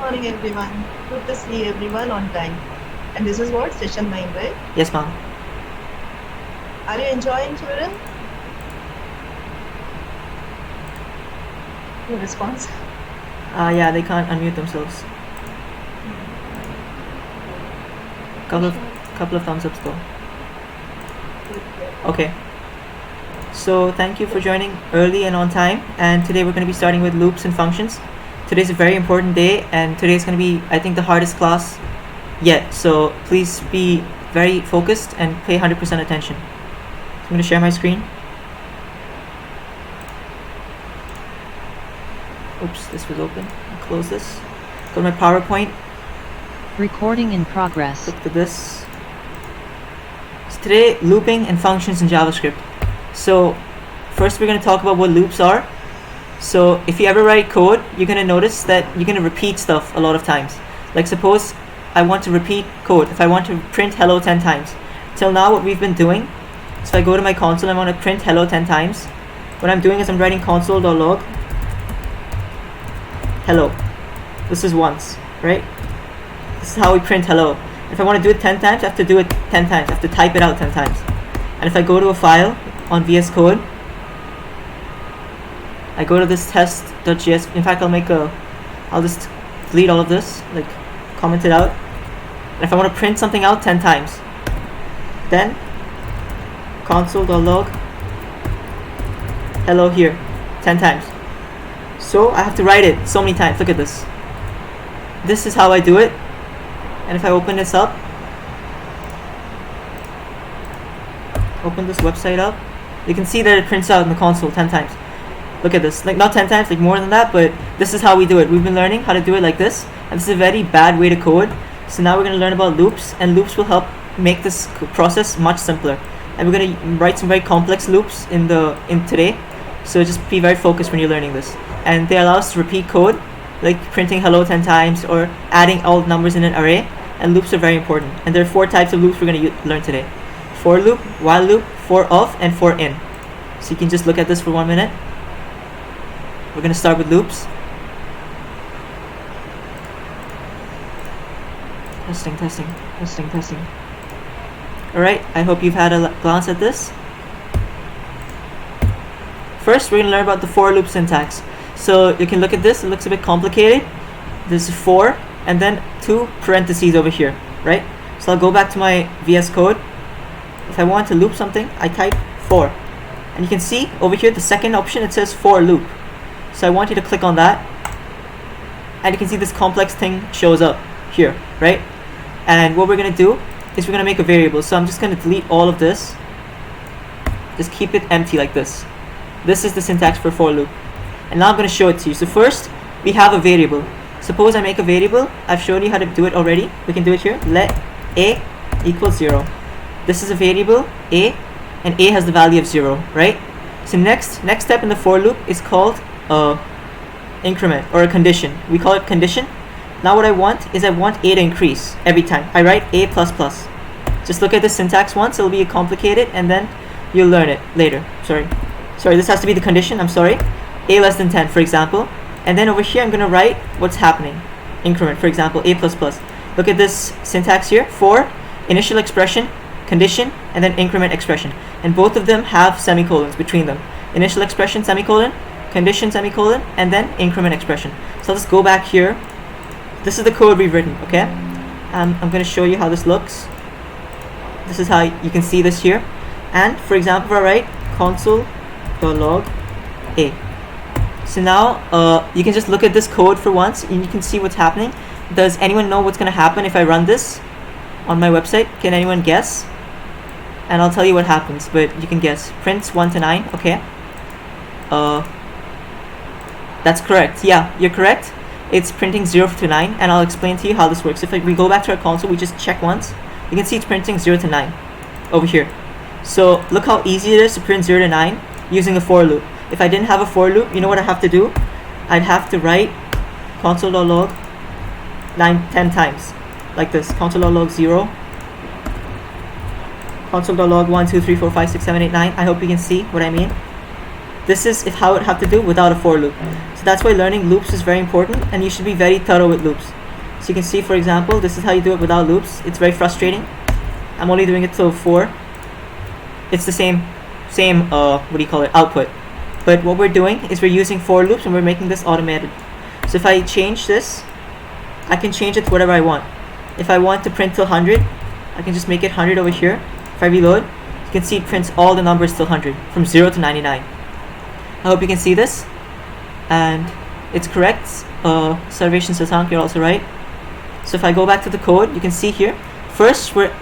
Morning, everyone. Good to see everyone on time. And this is what? Session 9, right? Yes, ma'am. Are you enjoying, children? No response. Yeah, they can't unmute themselves. Couple of thumbs ups though. Okay. So thank you for joining early and on time. And today we're going to be starting with loops and functions. Today's a very important day, and today's going to be, I think, the hardest class yet. So please be very focused and pay 100% attention. So I'm going to share my screen. Oops, this was open. I'll close this. Go to my PowerPoint. Recording in progress. Look for this. So today, looping and functions in JavaScript. So first we're going to talk about what loops are. So if you ever write code, you're going to notice that you're going to repeat stuff a lot of times. Like suppose I want to repeat code. If I want to print hello 10 times. Till now what we've been doing, so I go to my console and I want to print hello 10 times. What I'm doing is I'm writing console.log hello. This is once, right? This is how we print hello. If I want to do it 10 times, I have to do it 10 times. I have to type it out 10 times. And if I go to a file on VS Code, I go to this test.js. In fact, I'll just delete all of this, like comment it out. And if I want to print something out 10 times, then console.log hello here 10 times. So I have to write it so many times. Look at this. This is how I do it. And if I open this up, open this website up, you can see that it prints out in the console 10 times. Look at this, like not 10 times, like more than that, but this is how we do it. We've been learning how to do it like this, and this is a very bad way to code. So now we're going to learn about loops, and loops will help make this process much simpler. And we're going to write some very complex loops in today. So just be very focused when you're learning this. And they allow us to repeat code, like printing hello 10 times or adding all numbers in an array. And loops are very important. And there are 4 types of loops we're going to learn today: for loop, while loop, for of, and for in. So you can just look at this for 1 minute. We're going to start with loops. Testing. Alright, I hope you've had a glance at this. First, we're going to learn about the for loop syntax. So you can look at this, it looks a bit complicated. This is for, and then 2 parentheses over here, right? So I'll go back to my VS Code. If I want to loop something, I type for. And you can see over here, the second option, it says for loop. So I want you to click on that. And you can see this complex thing shows up here, right? And what we're going to do is we're going to make a variable. So I'm just going to delete all of this. Just keep it empty like this. This is the syntax for loop. And now I'm going to show it to you. So first, we have a variable. Suppose I make a variable. I've shown you how to do it already. We can do it here. Let a equals 0. This is a variable a, and a has the value of 0, right? So next step in the for loop is called increment or a condition. We call it condition. Now what I want is I want a to increase every time. I write a plus plus. Just look at the syntax once. It'll be complicated, and then you'll learn it later. Sorry, this has to be the condition. I'm sorry. A less than 10, for example. And then over here, I'm going to write what's happening. Increment, for example, a plus plus. Look at this syntax here. For initial expression, condition, and then increment expression. And both of them have semicolons between them. Initial expression, semicolon, condition, semicolon, and then increment expression. So I'll just go back here. This is the code we've written, okay? I'm going to show you how this looks. This is how you can see this here. And for example, if I write console.log a. So now you can just look at this code for once and you can see what's happening. Does anyone know what's going to happen if I run this on my website? Can anyone guess? And I'll tell you what happens, but you can guess. Prints 1 to 9, okay. That's correct. Yeah, you're correct. It's printing 0 to 9, and I'll explain to you how this works. If we go back to our console, we just check once. You can see it's printing 0 to 9 over here. So look how easy it is to print 0 to 9 using a for loop. If I didn't have a for loop, you know what I have to do? I'd have to write console.log 10 times, like this. Console.log 0, console.log 1, 2, 3, 4, 5, 6, 7, 8, 9. I hope you can see what I mean. this is how it have to do without a for loop. So that's why learning loops is very important, and you should be very thorough with loops. So you can see, for example, this is how you do it without loops. It's very frustrating. I'm only doing it till 4. It's the same what do you call it, output. But what we're doing is we're using for loops and we're making this automated. So if I change this, I can change it to whatever I want. If I want to print till 100, I can just make it 100 over here. If I reload, you can see it prints all the numbers till 100, from 0 to 99. I hope you can see this, and it's correct. Salvation Sasank, you're also right. So if I go back to the code, you can see here, first we're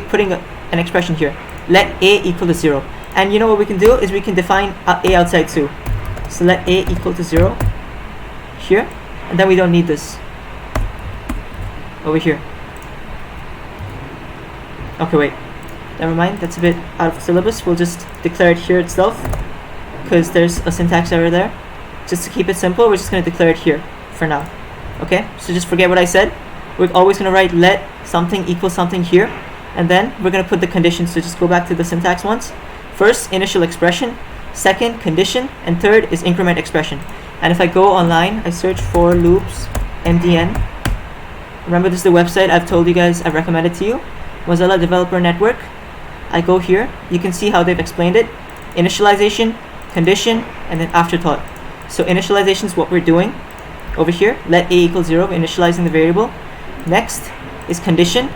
putting an expression here. Let a equal to 0. And you know what we can do is we can define a outside too. So let a equal to 0 here, and then we don't need this over here. Okay, wait, never mind, that's a bit out of syllabus. We'll just declare it here itself, because there's a syntax error there. Just to keep it simple, we're just going to declare it here for now. Okay, so just forget what I said. We're always going to write let something equal something here, and then we're going to put the conditions. So just go back to the syntax once. First, initial expression. Second, condition. And third is increment expression. And if I go online, I search for loops MDN. Remember, this is the website I've told you guys, I've recommended to you, Mozilla Developer Network. I go here, you can see how they've explained it. Initialization, condition, and then afterthought. So initialization is what we're doing over here. Let a equal 0, initializing the variable. Next is condition.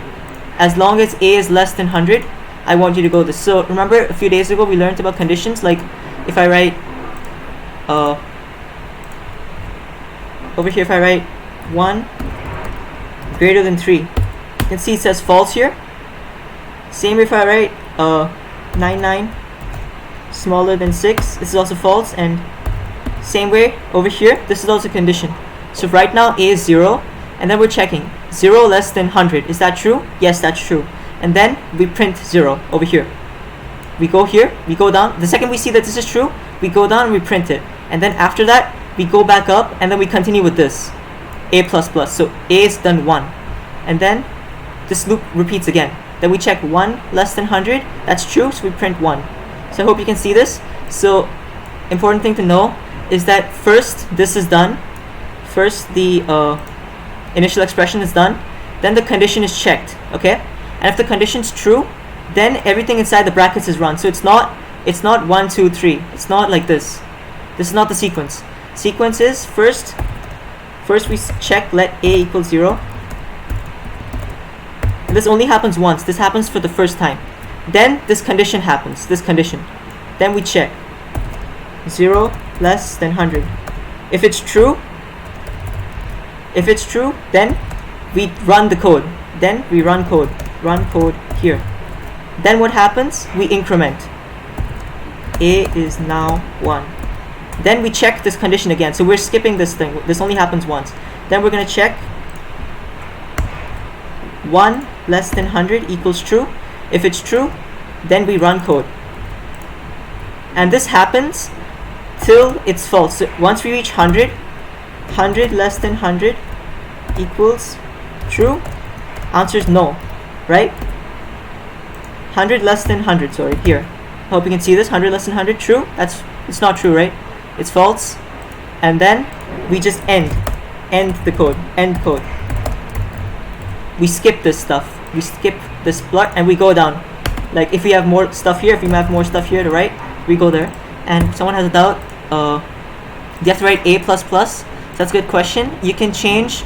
As long as a is less than 100, I want you to go this. So remember, a few days ago we learned about conditions. Like if I write over here, if I write 1 greater than 3, you can see it says false here. Same if I write 99 smaller than 6, this is also false. And same way over here, this is also condition. So right now a is 0, and then we're checking 0 less than 100. Is that true? Yes, that's true. And then we print 0 over here. We go here, we go down. The second we see that this is true, we go down and we print it. And then after that, we go back up and then we continue with this a++. So a is done 1, and then this loop repeats again. Then we check 1 less than 100. That's true, so we print 1. So I hope you can see this. So important thing to know is that first this is done. First the initial expression is done, then the condition is checked. Okay, and if the condition is true, then everything inside the brackets is run. So it's not 1 2 3. It's not like this. This is not the sequence. Sequence is first we check let a equal 0. And this only happens once. This happens for the first time. Then this condition happens. This condition. Then we check 0 less than 100. If it's true, then we run the code. Then we run code here. Then what happens? We increment. A is now 1. Then we check this condition again. So we're skipping this thing. This only happens once. Then we're going to check 1 less than 100 equals true. If it's true, then we run code. And this happens till it's false. So once we reach 100 less than 100 equals true, answer is no, right? 100 less than 100, sorry, here. Hope you can see this. 100 less than 100, true. It's not true, right? It's false. And then we just end the code, end code. We skip this stuff. We skip this part and we go down. Like if we have more stuff here, if we have more stuff here to write, we go there. And if someone has a doubt, you have to write a++. So that's a good question. You can change,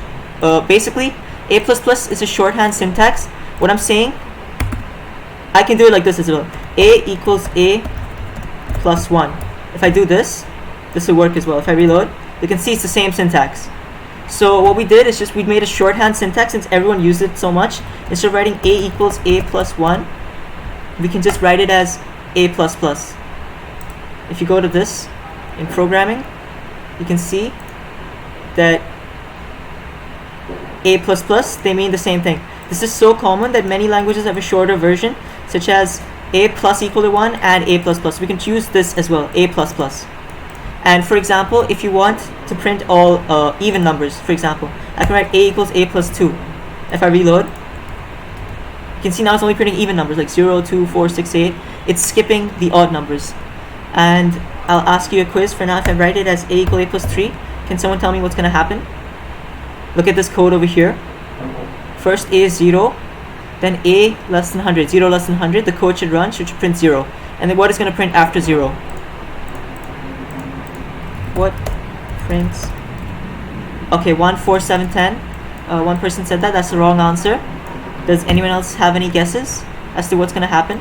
basically, a++ is a shorthand syntax. What I'm saying, I can do it like this as well. A equals a plus 1. If I do this will work as well. If I reload, you can see it's the same syntax. So what we did is just we made a shorthand syntax since everyone used it so much. Instead of writing a equals a plus 1, we can just write it as a++. If you go to this in programming, you can see that a++, they mean the same thing. This is so common that many languages have a shorter version, such as a plus equal to 1 and a++. We can choose this as well, a++. And for example, if you want to print all even numbers, for example, I can write a equals a plus 2. If I reload, you can see now it's only printing even numbers like 0, 2, 4, 6, 8. It's skipping the odd numbers. And I'll ask you a quiz for now. If I write it as a equal a plus 3, can someone tell me what's going to happen? Look at this code over here. First a is 0, then a less than 100, 0 less than 100, the code should run, should print 0. And then what is going to print after 0? What prints? Okay, 1, 4, 7, 10. One person said that. That's the wrong answer. Does anyone else have any guesses as to what's going to happen?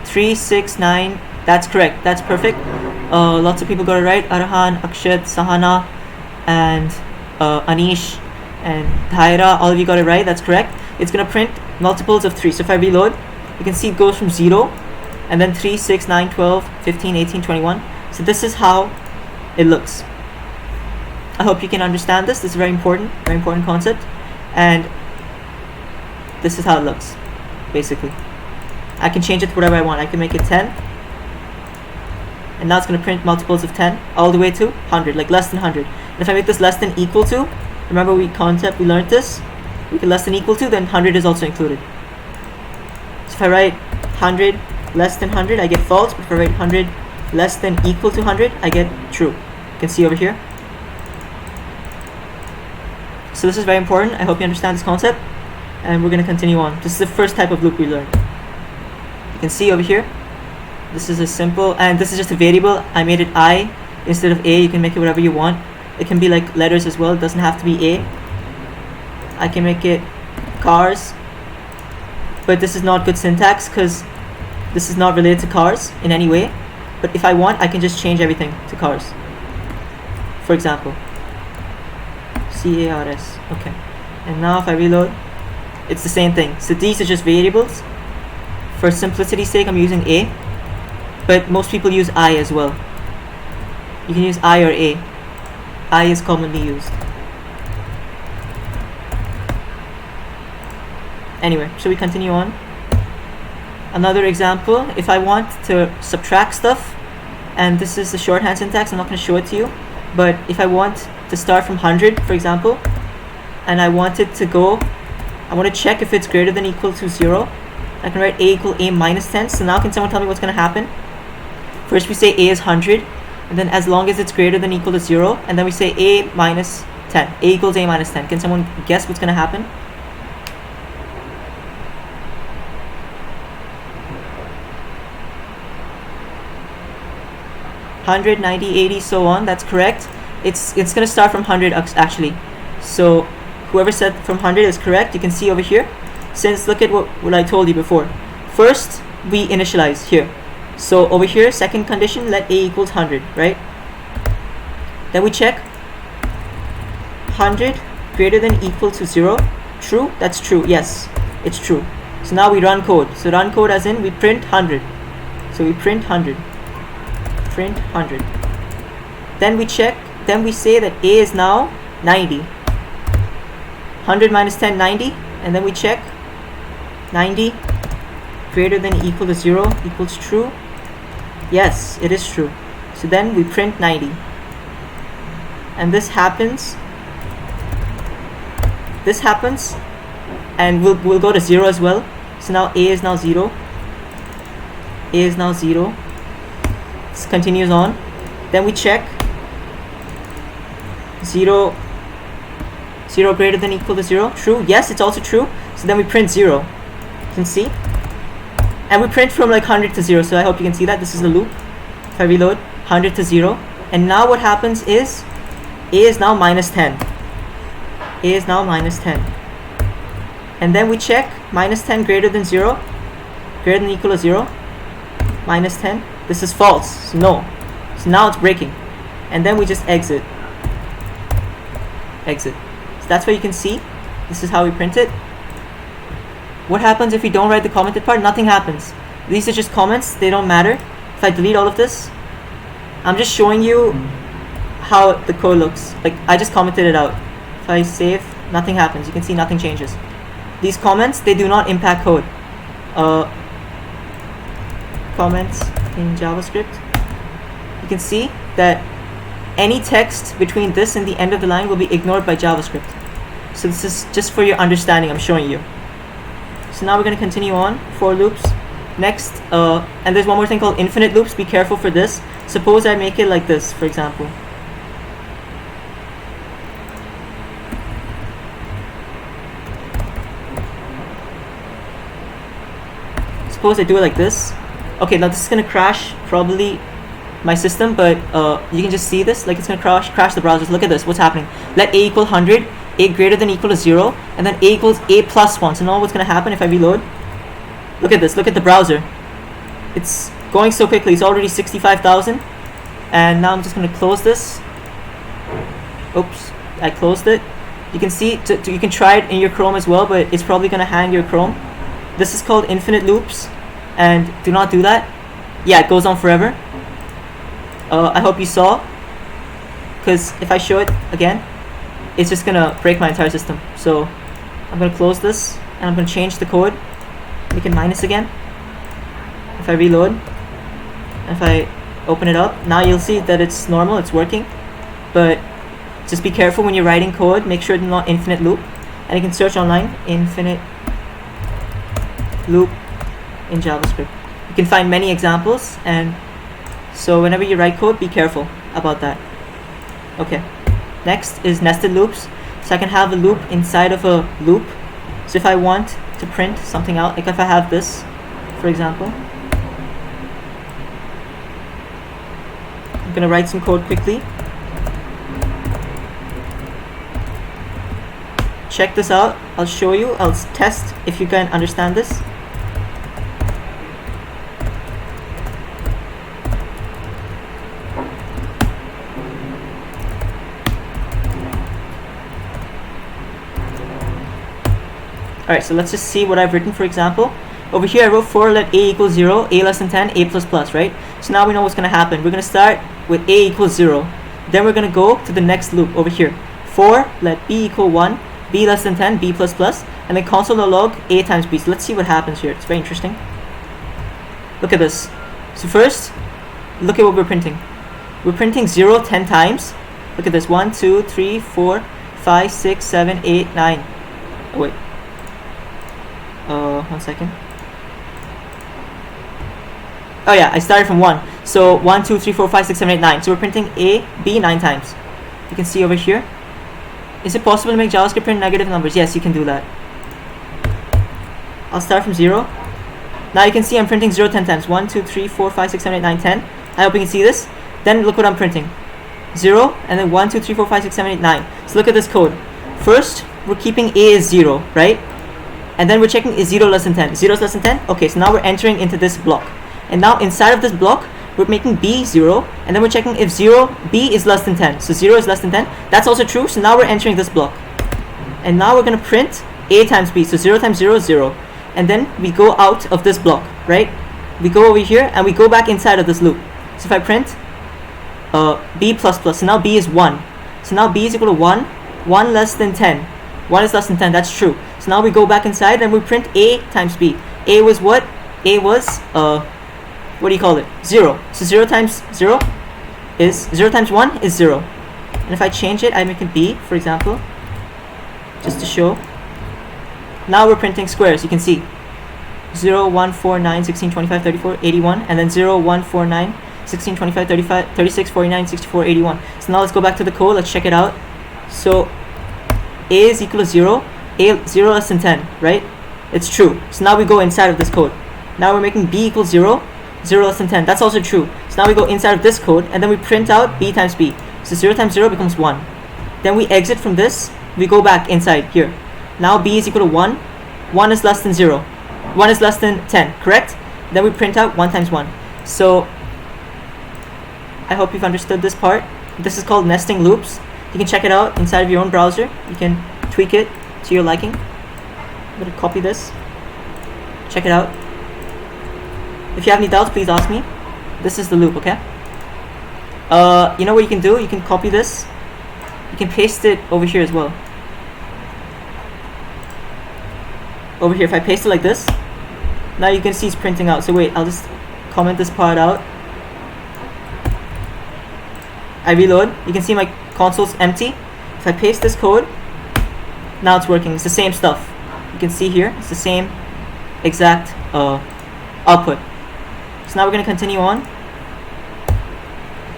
3, 6, 9. That's correct. That's perfect. Lots of people got it right. Arhan, Akshat, Sahana, and Anish, and Thaira. All of you got it right. That's correct. It's going to print multiples of 3. So if I reload, you can see it goes from 0, and then 3, 6, 9, 12, 15, 18, 21. So this is how it looks. I hope you can understand this. This is very important concept. And this is how it looks, basically. I can change it to whatever I want. I can make it 10. And now it's going to print multiples of 10 all the way to 100, like less than 100. And if I make this less than equal to, remember we learned this? We can less than equal to, then 100 is also included. So if I write 100 less than 100, I get false. But if I write 100 less than equal to 100, I get true. You can see over here. So this is very important. I hope you understand this concept. And we're going to continue on. This is the first type of loop we learned. You can see over here. This is a simple, and this is just a variable. I made it I instead of a. You can make it whatever you want. It can be like letters as well. It doesn't have to be a. I can make it cars. But this is not good syntax because this is not related to cars in any way. But if I want, I can just change everything to cars. For example. C-A-R-S. Okay. And now if I reload, it's the same thing. So these are just variables. For simplicity's sake, I'm using a. But most people use I as well. You can use I or a. I is commonly used. Anyway, shall we continue on? Another example, if I want to subtract stuff, and this is the shorthand syntax, I'm not going to show it to you, but if I want to start from 100, for example, and I want it to go, I want to check if it's greater than or equal to 0, I can write a equal a minus 10. So now can someone tell me what's going to happen? First we say a is 100, and then as long as it's greater than or equal to 0, and then we say a minus 10. A equals a minus 10. Can someone guess what's going to happen? $100, $90, $80, so on. That's correct. It's going to start from 100 actually. So whoever said from 100 is correct. You can see over here. Since look at what I told you before. First we initialize here. So over here, second condition, let a equals 100, right? Then we check 100 greater than or equal to 0. True? That's true. Yes, it's true. So now we run code. So run code as in we print 100. So we print 100. Print 100. Then we check. Then we say that a is now 90. 100 minus 10, 90. And then we check 90 greater than or equal to 0 equals true. Yes, it is true. So then we print 90. And this happens. This happens. And we'll go to 0 as well. So now a is now 0. A is now 0. This continues on. Then we check 0 greater than or equal to 0. True. Yes, it's also true. So then we print 0. You can see. And we print from like 100 to 0. So I hope you can see that. This is the loop. If I reload, 100 to 0. And now what happens is a is now minus 10. A is now minus 10. And then we check minus 10 greater than 0. Greater than or equal to 0. Minus 10. This is false. So no. So now it's breaking. And then we just exit. Exit. So that's what you can see. This is how we print it. What happens if we don't write the commented part? Nothing happens. These are just comments. They don't matter. If I delete all of this, I'm just showing you how the code looks. Like I just commented it out. If I save, nothing happens. You can see nothing changes. These comments, they do not impact code. Comments in JavaScript. You can see that any text between this and the end of the line will be ignored by JavaScript. So this is just for your understanding. I'm showing you. So now we're going to continue on. For loops. Next, and there's one more thing called infinite loops. Be careful for this. Suppose I make it like this, for example. Suppose I do it like this. Okay, now this is gonna crash probably my system, but you can just see this, like it's gonna crash the browsers. Look at this, what's happening. Let a equal 100, a greater than equal to 0, and then a equals a plus 1. So now what's gonna happen if I reload? Look at this, look at the browser. It's going so quickly, it's already 65,000. And now I'm just gonna close this. Oops, I closed it. You can see, you can try it in your Chrome as well, but it's probably gonna hang your Chrome. This is called infinite loops, and do not do that. Yeah, it goes on forever. I hope you saw, because if I show it again, it's just gonna break my entire system. So I'm gonna close this, and I'm gonna change the code, make it minus again. If I reload, if I open it up, now you'll see that it's normal, it's working. But just be careful when you're writing code, make sure it's not infinite loop. And you can search online, infinite loop in JavaScript. You can find many examples, and so whenever you write code, be careful about that. Okay, next is nested loops. So I can have a loop inside of a loop. So if I want to print something out, like if I have this, for example, I'm gonna write some code quickly. Check this out, I'll show you, I'll test if you can understand this. Alright, so let's just see what I've written. For example, over here I wrote for let a equals 0, a less than 10, a plus plus, right? So now we know what's going to happen. We're going to start with a equals 0. Then we're going to go to the next loop over here. For let b equal 1, b less than 10, b plus plus, and then console.log a times b. So let's see what happens here. It's very interesting. Look at this. So first, look at what we're printing. We're printing 0 10 times. Look at this. 1, 2, 3, 4, 5, 6, 7, 8, 9. Oh, wait. 1 second. Oh yeah, I started from 1. So 1, 2, 3, 4, 5, 6, 7, 8, 9. So we're printing A, B 9 times. You can see over here. Is it possible to make JavaScript print negative numbers? Yes, you can do that. I'll start from 0. Now you can see I'm printing 0 10 times. 1, 2, 3, 4, 5, 6, 7, 8, 9, 10. I hope you can see this. Then look what I'm printing. 0, and then 1, 2, 3, 4, 5, 6, 7, 8, 9. So look at this code. First, we're keeping A as 0, right? And then we're checking is 0 less than 10. 0 is less than 10? Okay, so now we're entering into this block. And now inside of this block, we're making b 0. And then we're checking if b is less than 10. So 0 is less than 10. That's also true. So now we're entering this block. And now we're going to print a times b. So 0 times 0 is 0. And then we go out of this block, right? We go over here and we go back inside of this loop. So if I print b plus plus, so now b is 1. So now b is equal to 1. 1 less than 10. 1 is less than 10, that's true. So now we go back inside and we print a times b. A was what? A was, what do you call it? 0. So 0 times 0 is, 0 times 1 is 0. And if I change it, I make it b, for example, just to show. Now we're printing squares, you can see. 0, 1, 4, 9, 16, 25, 34, 81. And then 0, 1, 4, 9, 16, 25, 35, 36, 49, 64, 81. So now let's go back to the code, let's check it out. So a is equal to 0, a 0 less than 10, right? It's true. So now we go inside of this code. Now we're making b equals 0, 0 less than 10. That's also true. So now we go inside of this code and then we print out b times b. So 0 times 0 becomes 1. Then we exit from this, we go back inside here. Now b is equal to 1, 1 is less than 0, 1 is less than 10, correct? Then we print out 1 times 1. So I hope you've understood this part. This is called nesting loops. You can check it out inside of your own browser. You can tweak it to your liking. I'm going to copy this. Check it out. If you have any doubts, please ask me. This is the loop, okay? You know what you can do? You can copy this. You can paste it over here as well. Over here, if I paste it like this, now you can see it's printing out. So wait, I'll just comment this part out. I reload. You can see my console's empty. If I paste this code, now it's working. It's the same stuff. You can see here, it's the same exact output. So now we're going to continue on.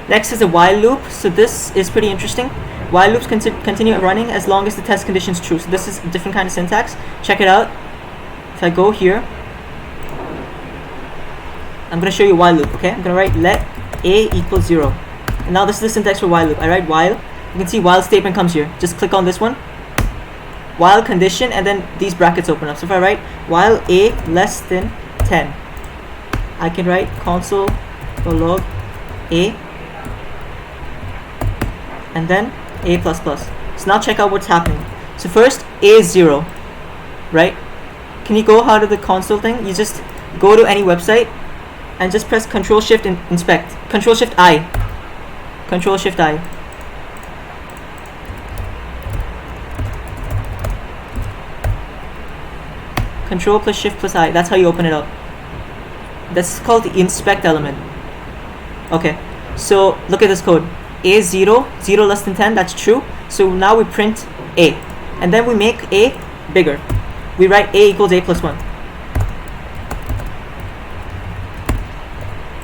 Next is a while loop. So this is pretty interesting. While loops continue running as long as the test condition is true. So this is a different kind of syntax. Check it out. If I go here, I'm going to show you while loop, okay? I'm going to write let a equal 0. And now this is the syntax for while loop. I write while. You can see while statement comes here. Just click on this one. While condition, and then these brackets open up. So if I write while a less than 10, I can write console.log a and then a++. So now check out what's happening. So first a is 0, right? Can you go out of the console thing? You just go to any website and just press Control Shift and inspect. Control Shift I. Control Shift I. Control plus Shift plus I. That's how you open it up. That's called the inspect element. Okay. So look at this code. A is 0, 0 less than 10, that's true. So now we print A. And then we make A bigger. We write A equals A plus 1.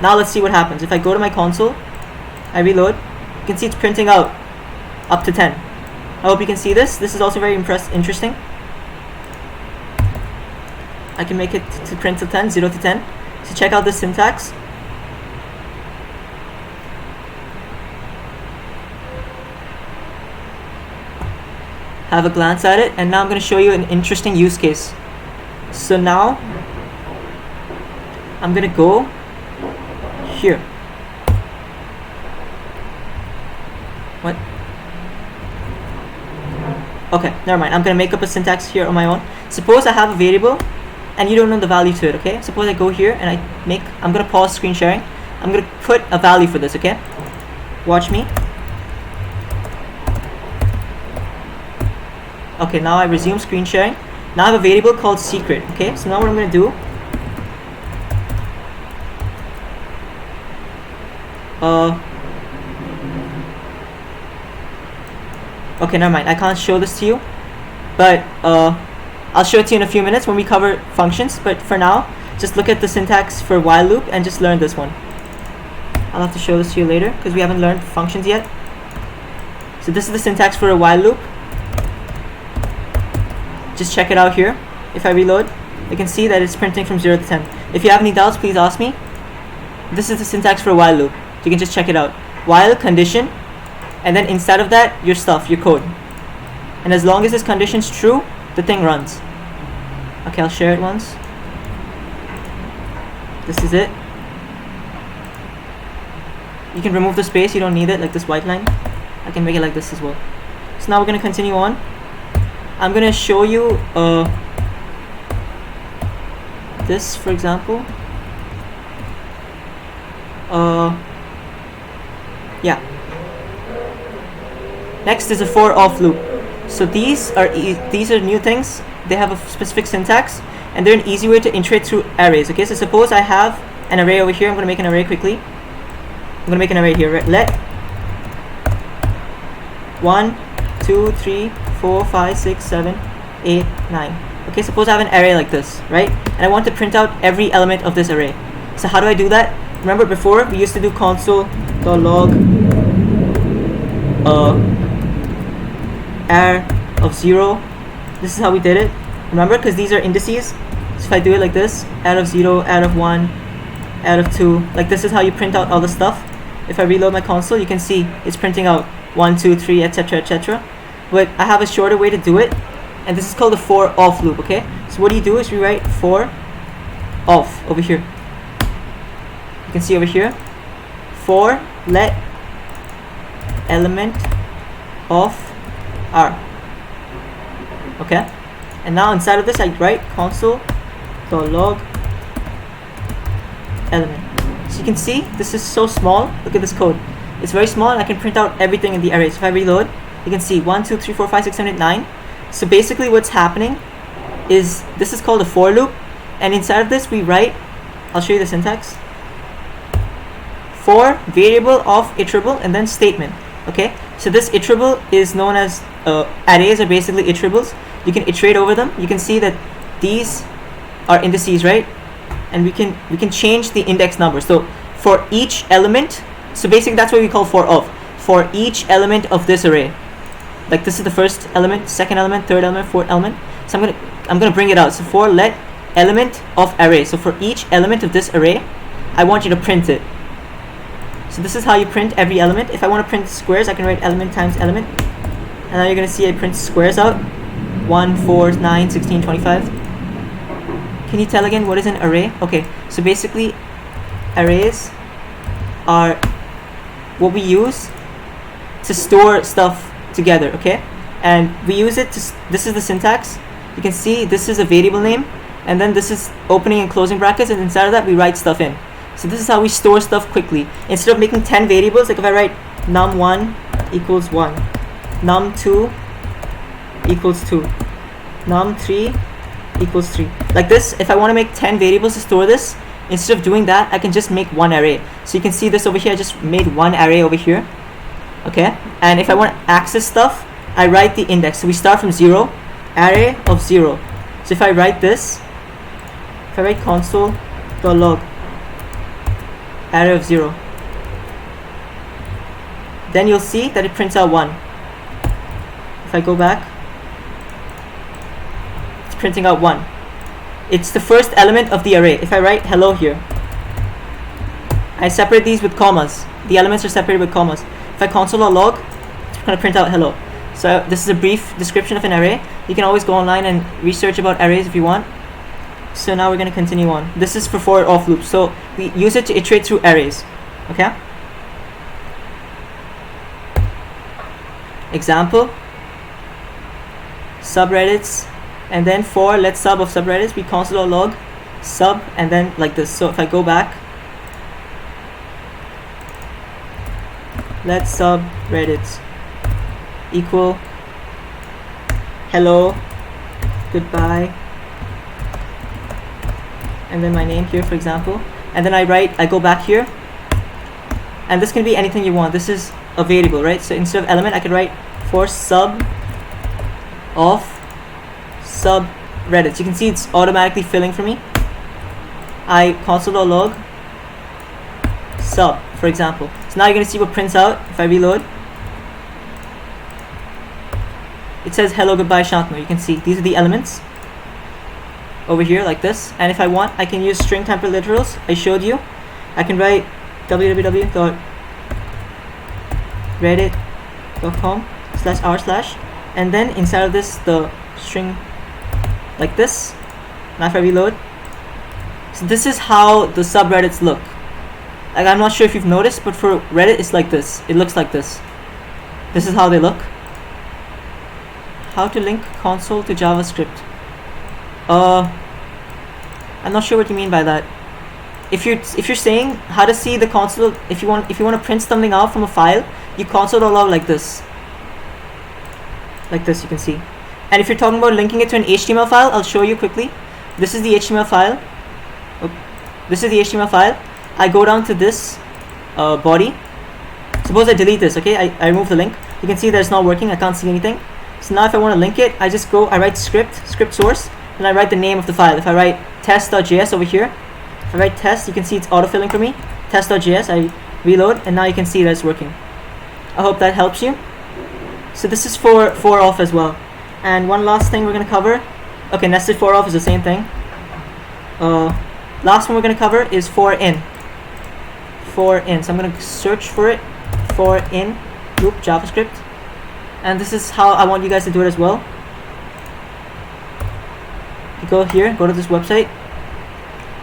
Now let's see what happens. If I go to my console, I reload, you can see it's printing out up to 10. I hope you can see this. This is also very interesting. I can make it to print to 10, 0 to 10. So check out this syntax. Have a glance at it, and now I'm going to show you an interesting use case. So now I'm going to go here. What? Okay, never mind. I'm going to make up a syntax here on my own. Suppose I have a variable and you don't know the value to it, okay? Suppose I go here and I'm going to pause screen sharing. I'm going to put a value for this, okay? Watch me. Okay, now I resume screen sharing. Now I have a variable called secret, okay? So now what I'm going to do, okay, never mind. I can't show this to you, but I'll show it to you in a few minutes when we cover functions. But for now, just look at the syntax for while loop and just learn this one. I'll have to show this to you later because we haven't learned functions yet. So this is the syntax for a while loop. Just check it out here. If I reload, you can see that it's printing from 0 to 10. If you have any doubts, please ask me. This is the syntax for a while loop. You can just check it out. While condition, and then inside of that, your stuff, your code. And as long as this condition is true, the thing runs. Okay, I'll share it once. This is it. You can remove the space, you don't need it, like this white line. I can make it like this as well. So now we're going to continue on. I'm going to show you this, for example. Yeah. Next is a for off loop. So these are new things. They have a specific syntax, and they're an easy way to iterate through arrays. Okay, so suppose I have an array over here. I'm going to make an array quickly. I'm going to make an array here. Right? Let 1, 2, 3, 4, 5, 6, 7, 8, 9. Okay, suppose I have an array like this, right? And I want to print out every element of this array. So how do I do that? Remember before we used to do console.log arr of 0. This is how we did it. Remember, because these are indices. So if I do it like this, arr of 0, arr of 1, arr of 2, like this is how you print out all the stuff. If I reload my console, you can see it's printing out 1, 2, 3, etc, etc. But I have a shorter way to do it, and this is called the for off loop. Okay, so what do you do is we write for off over here. You can see over here, for let element of r. Okay, and now inside of this I write console.log element. So you can see this is so small. Look at this code. It's very small, and I can print out everything in the array. So if I reload, you can see 1, 2, 3, 4, 5, 6, 7, 8, 9. So basically what's happening is this is called a for loop, and inside of this we write, I'll show you the syntax, for variable of iterable and then statement. Okay, so this iterable is known as arrays are basically iterables. You can iterate over them. You can see that these are indices, right? and we can change the index number. So for each element, so basically that's what we call for of. For each element of this array, like this is the first element, second element, third element, fourth element. So I'm gonna bring it out. So for let element of array. So for each element of this array, I want you to print it. So this is how you print every element. If I want to print squares, I can write element times element, and now you're gonna see I print squares out. 1, 4, 9, 16, 25. Can you tell again what is an array? Okay, so basically arrays are what we use to store stuff together, okay? And we use it to, this is the syntax. You can see this is a variable name, and then this is opening and closing brackets, and inside of that we write stuff in. So this is how we store stuff quickly. Instead of making 10 variables, like if I write num1 equals 1, num2 equals 2, num3 equals 3. Like this, if I want to make 10 variables to store this, instead of doing that, I can just make one array. So you can see this over here, I just made one array over here. Okay, and if I want to access stuff, I write the index. So we start from 0, array of 0. So if I write this, if I write console.log array of 0, then you'll see that it prints out 1. If I go back, it's printing out 1. It's the first element of the array. If I write hello here, I separate these with commas. The elements are separated with commas. If I console.log, it's going to print out hello. So this is a brief description of an array. You can always go online and research about arrays if you want. So now we're going to continue on. This is for of loops. So we use it to iterate through arrays. Okay? Example, subreddits, and then for let sub of subreddits, we console.log sub, and then like this. So if I go back, let subreddits equal hello, goodbye, and then my name here, for example, and then I go back here, and this can be anything you want. This is a variable, right? So instead of element, I could write for sub of subreddits. You can see it's automatically filling for me. I console.log sub, for example. So now you're going to see what prints out if I reload. It says hello, goodbye, Shantanu. You can see these are the elements over here like this. And if I want, I can use string template literals. I showed you. I can write www.reddit.com/r/ and then inside of this the string like this. Now if I reload, so this is how the subreddits look. Like, I'm not sure if you've noticed, but for Reddit it's like this. It looks like this. This is how they look. How to link console to JavaScript. I'm not sure what you mean by that. If you're saying how to see the console, if you want to print something out from a file, you console.log like this. Like this, you can see. And if you're talking about linking it to an HTML file, I'll show you quickly. This is the HTML file. This is the HTML file. I go down to this body. Suppose I delete this, okay? I remove the link. You can see that it's not working. I can't see anything. So now if I want to link it, I just go, I write script source, and I write the name of the file. If I write test.js over here, if I write test, you can see it's autofilling for me. Test.js, I reload, and now you can see that it's working. I hope that helps you. So this is for of as well. And one last thing we're going to cover. Okay, nested for of is the same thing. Last one we're going to cover is for in. For in. So I'm going to search for it. For in loop JavaScript. And this is how I want you guys to do it as well. You go here, go to this website.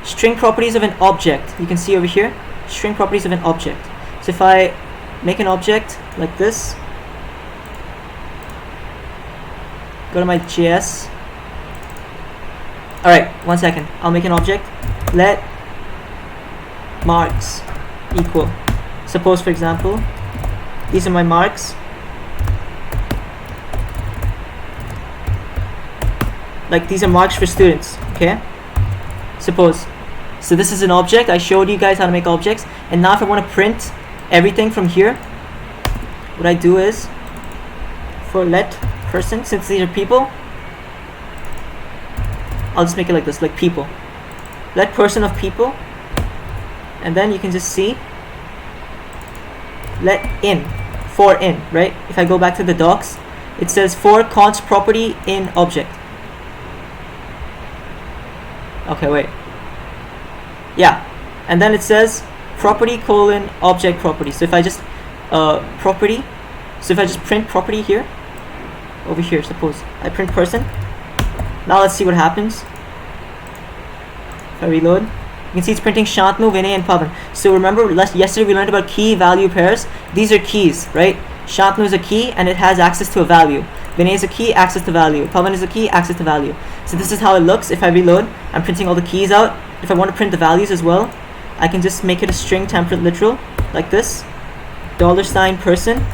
String properties of an object. You can see over here, string properties of an object. So if I make an object like this, go to my JS. Alright, 1 second. I'll make an object. Let marks equal. Suppose, for example, these are my marks. Like, these are marks for students, okay? Suppose. So this is an object. I showed you guys how to make objects. And now if I want to print everything from here, what I do is, for let person, since these are people, I'll just make it like this, like people. let person of people, and then you can just see let in, for in, right? If I go back to the docs, it says for const property in object. Okay, wait. Yeah, and then it says property colon object property. So if I just property, so if I just print property here, over here, suppose I print person. Now let's see what happens. If I reload, you can see it's printing Shantanu, Vinay, and Pavan. So remember, yesterday we learned about key value pairs. These are keys, right? Shantanu is a key and it has access to a value. Vinay is a key, access to value. Pavan is a key, access to value. So this is how it looks. If I reload, I'm printing all the keys out. If I want to print the values as well, I can just make it a string template literal like this. $sign person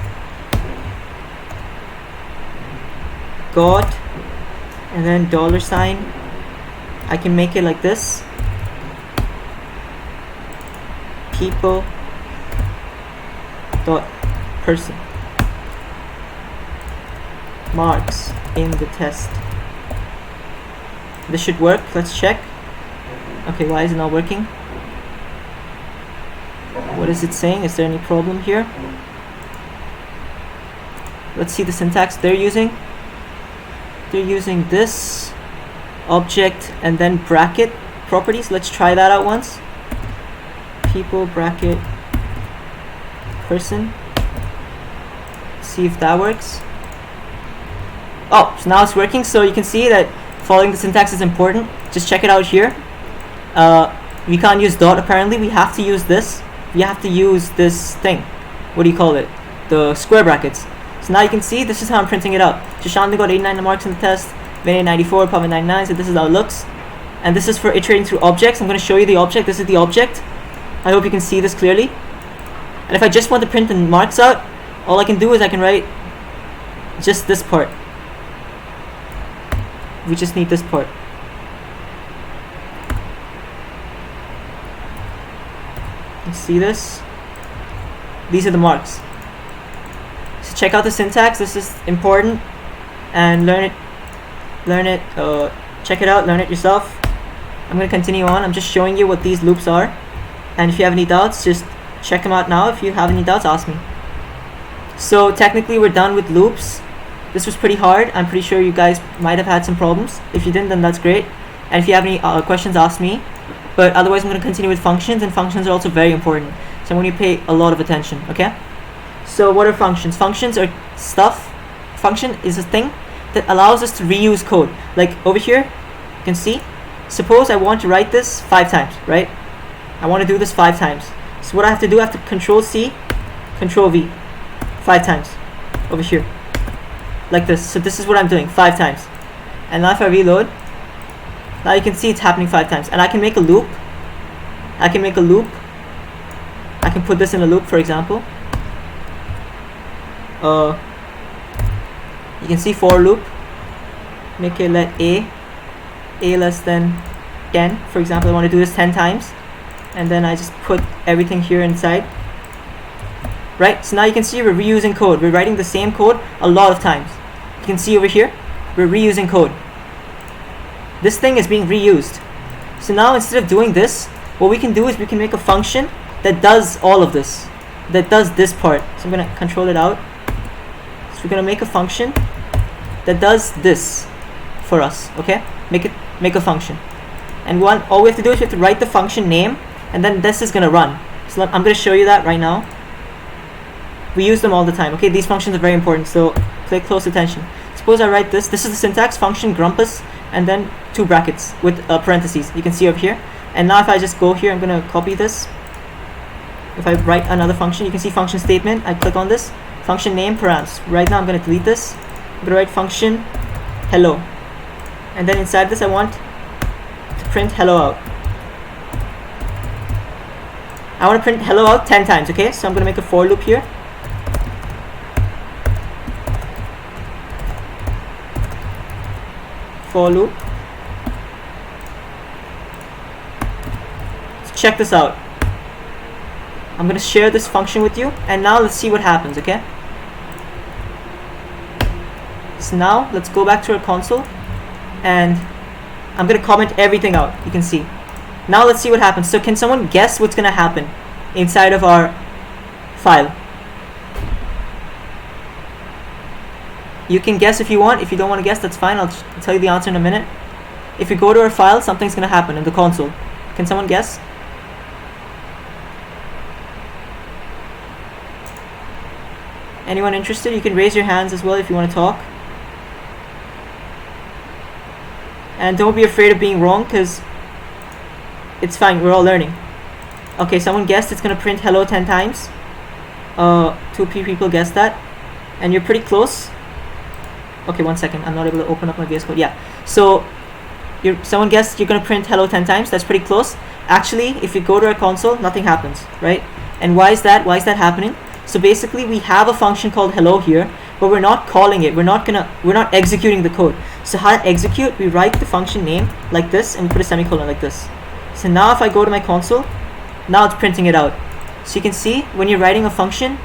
got, and then $sign. I can make it like this. People dot person marks in the test. This should work. Let's check. Okay, why is it not working? What is it saying? Is there any problem here? Let's see the syntax they're using. They're using this object and then bracket properties. Let's try that out once. People bracket person. See if that works. Oh, so now it's working. So you can see that following the syntax is important. Just check it out here. We can't use dot apparently. We have to use this. We have to use this thing. What do you call it? The square brackets. So now you can see this is how I'm printing it out. Shashanti got 89 marks in the test. Vinay 94, Pavan 99. So this is how it looks. And this is for iterating through objects. I'm going to show you the object. This is the object. I hope you can see this clearly. And if I just want to print the marks out, all I can do is I can write just this part. We just need this part. You see this? These are the marks. So check out the syntax. This is important, and learn it. Check it out. Learn it yourself. I'm going to continue on. I'm just showing you what these loops are, and if you have any doubts, just check them out now. If you have any doubts, ask me. So technically, we're done with loops. This was pretty hard. I'm pretty sure you guys might have had some problems. If you didn't, then that's great. And if you have any questions, ask me. But otherwise, I'm going to continue with functions, and functions are also very important. So I'm going to pay a lot of attention, okay? So what are functions? Functions are stuff. Function is a thing that allows us to reuse code. Like over here, you can see, suppose I want to write this 5 times, right? I want to do this 5 times. So what I have to do, I have to Control C, Control V, 5 times over here. Like this. So this is what I'm doing 5 times. And now if I reload, now you can see it's happening 5 times. And I can make a loop. I can make a loop. I can put this in a loop, for example. You can see for loop. Make it let a less than 10. For example, I want to do this 10 times. And then I just put everything here inside. Right? So now you can see we're reusing code. We're writing the same code a lot of times. You can see over here, we're reusing code. This thing is being reused. So now instead of doing this, what we can do is we can make a function that does all of this. That does this part. So I'm going to control it out. So we're going to make a function that does this for us. Okay? Make a function. And all we have to do is we have to write the function name, and then this is going to run. So I'm going to show you that right now. We use them all the time. Okay, these functions are very important, so pay close attention. Suppose I write this. This is the syntax, function grumpus, and then 2 brackets with parentheses. You can see over here. And now if I just go here, I'm going to copy this. If I write another function, you can see function statement. I click on this. Function name, params. Right now I'm going to delete this. I'm going to write function hello. And then inside this I want to print hello out. I want to print hello out 10 times, okay? So I'm going to make a for loop here. For loop. So check this out. I'm going to share this function with you, and now let's see what happens, okay? So now let's go back to our console, and I'm going to comment everything out. You can see Now let's see what happens. So can someone guess what's gonna happen inside of our file? You can guess if you want. If you don't want to guess, that's fine. I'll tell you the answer in a minute. If we go to our file, something's gonna happen in the console. Can someone guess? Anyone interested? You can raise your hands as well if you want to talk. And don't be afraid of being wrong, because it's fine, we're all learning. Okay, someone guessed it's gonna print hello 10 times. 2 people guessed that. And you're pretty close. Okay, 1 second, I'm not able to open up my VS Code. Yeah, so someone guessed you're gonna print hello 10 times. That's pretty close. Actually, if you go to our console, nothing happens, right? And why is that? Why is that happening? So basically, we have a function called hello here, but we're not calling it. We're not executing the code. So how to execute? We write the function name like this, and we put a semicolon like this. So now if I go to my console, now it's printing it out. So you can see when you're writing a function,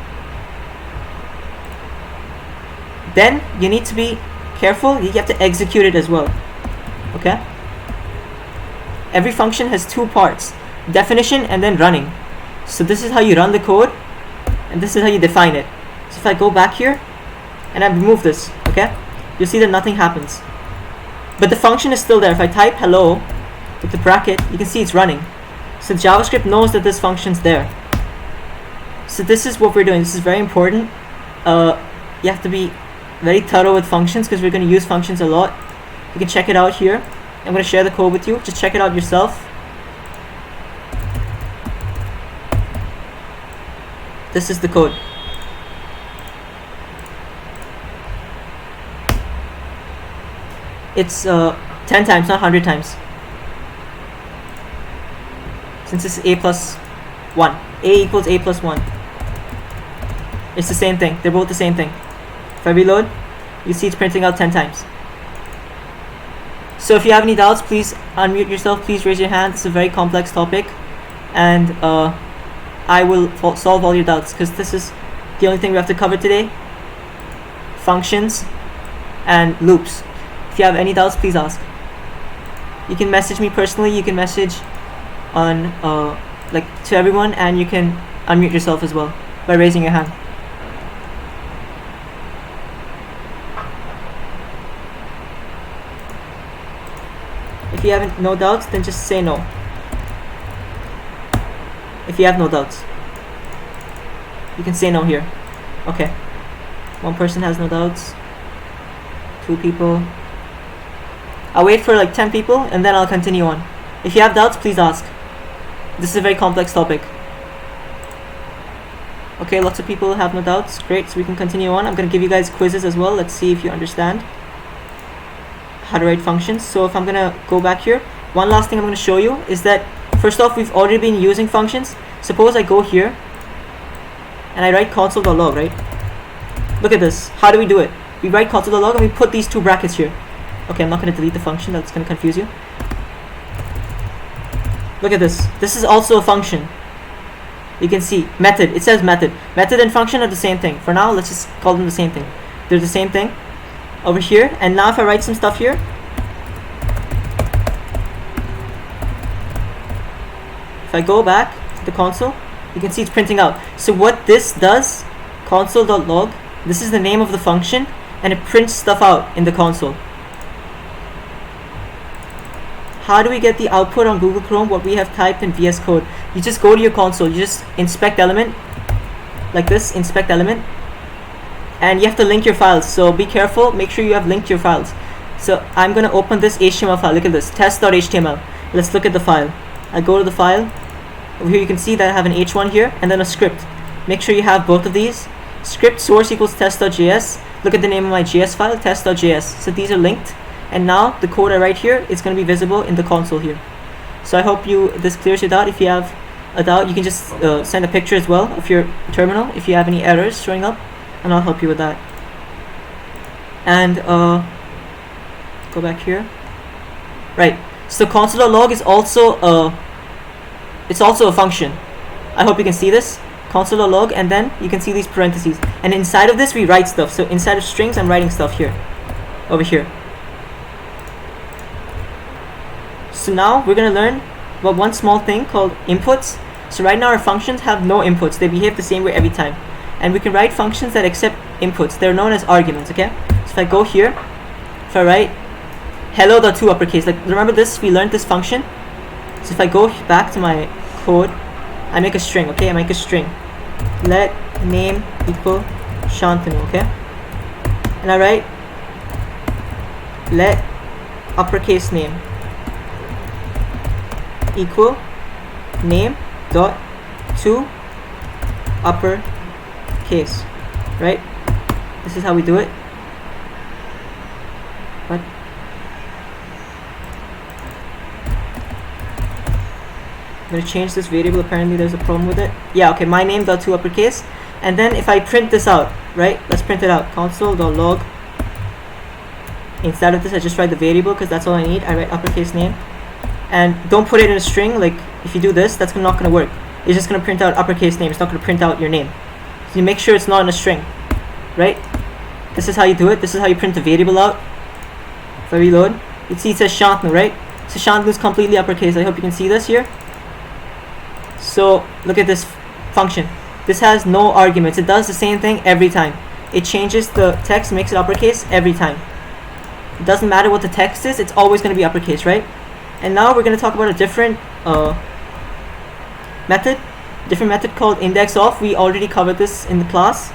then you need to be careful. You have to execute it as well. Okay? Every function has 2 parts, definition and then running. So this is how you run the code, and this is how you define it. So if I go back here and I remove this, okay, you'll see that nothing happens, but the function is still there. If I type hello with the bracket, you can see it's running. So JavaScript knows that this function's there. So this is what we're doing. This is very important. You have to be very thorough with functions, because we're going to use functions a lot. You can check it out here. I'm going to share the code with you. Just check it out yourself. This is the code. It's 10 times, not 100 times. Since this is a plus 1. A equals a plus 1. It's the same thing. They're both the same thing. If I reload, you see it's printing out 10 times. So if you have any doubts, please unmute yourself. Please raise your hand. It's a very complex topic, and I will solve all your doubts, because this is the only thing we have to cover today. Functions and loops. If you have any doubts, please ask. You can message me personally. You can message on to everyone, and you can unmute yourself as well by raising your hand. If you have no doubts, then just say no. If you have no doubts, you can say no here. Okay. 1 person has no doubts. 2 people. I'll wait for like 10 people, and then I'll continue on. If you have doubts, please ask. This is a very complex topic. Okay, lots of people have no doubts. Great, so we can continue on. I'm going to give you guys quizzes as well. Let's see if you understand how to write functions. So if I'm going to go back here, one last thing I'm going to show you is that, first off, we've already been using functions. Suppose I go here and I write console.log, right? Look at this. How do we do it? We write console.log and we put these 2 brackets here. Okay, I'm not going to delete the function. That's going to confuse you. Look at this. This is also a function. You can see method. It says method. Method and function are the same thing. For now, let's just call them the same thing. They're the same thing over here. And now if I write some stuff here, if I go back to the console, you can see it's printing out. So what this does, console.log, this is the name of the function, and it prints stuff out in the console. How do we get the output on Google Chrome, what we have typed in VS Code? You just go to your console, you just inspect element, like this, inspect element, and you have to link your files. So be careful, make sure you have linked your files. So I'm going to open this HTML file. Look at this, test.html. Let's look at the file. I go to the file. Over here you can see that I have an h1 here, and then a script. Make sure you have both of these. Script source equals test.js. Look at the name of my JS file, test.js. So these are linked, and now the code I write here is going to be visible in the console here. So I hope this clears your doubt. If you have a doubt, you can just send a picture as well of your terminal if you have any errors showing up, and I'll help you with that. And go back here. Right. So console.log is also a function. I hope you can see this. Console.log, and then you can see these parentheses. And inside of this we write stuff. So inside of strings I'm writing stuff here. Over here. So now we're going to learn about one small thing called inputs. So right now our functions have no inputs. They behave the same way every time. And we can write functions that accept inputs. They're known as arguments, okay? So if I go here, if I write hello.to uppercase, like remember this, we learned this function. So if I go back to my code, I make a string, okay? I make a string. Let name equal Shantanu, okay? And I write let uppercase name equal name dot to uppercase, right? This is how we do it. What? I'm gonna change this variable. Apparently there's a problem with it. Yeah, okay, my name dot to uppercase. And then if I print this out, right? Let's print it out. Console.log. Instead of this, I just write the variable because that's all I need. I write uppercase name. And don't put it in a string. Like if you do this, that's not gonna work. It's just gonna print out uppercase name. It's not gonna print out your name. So you make sure it's not in a string, right? This is how you do it. This is how you print the variable out. If I reload, you see it says Shantanu, right? So Shantanu is completely uppercase. I hope you can see this here. So look at this function. This has no arguments. It does the same thing every time. It changes the text, makes it uppercase every time. It doesn't matter what the text is, it's always going to be uppercase, right? And now we're going to talk about a different method called index of. We already covered this in the class.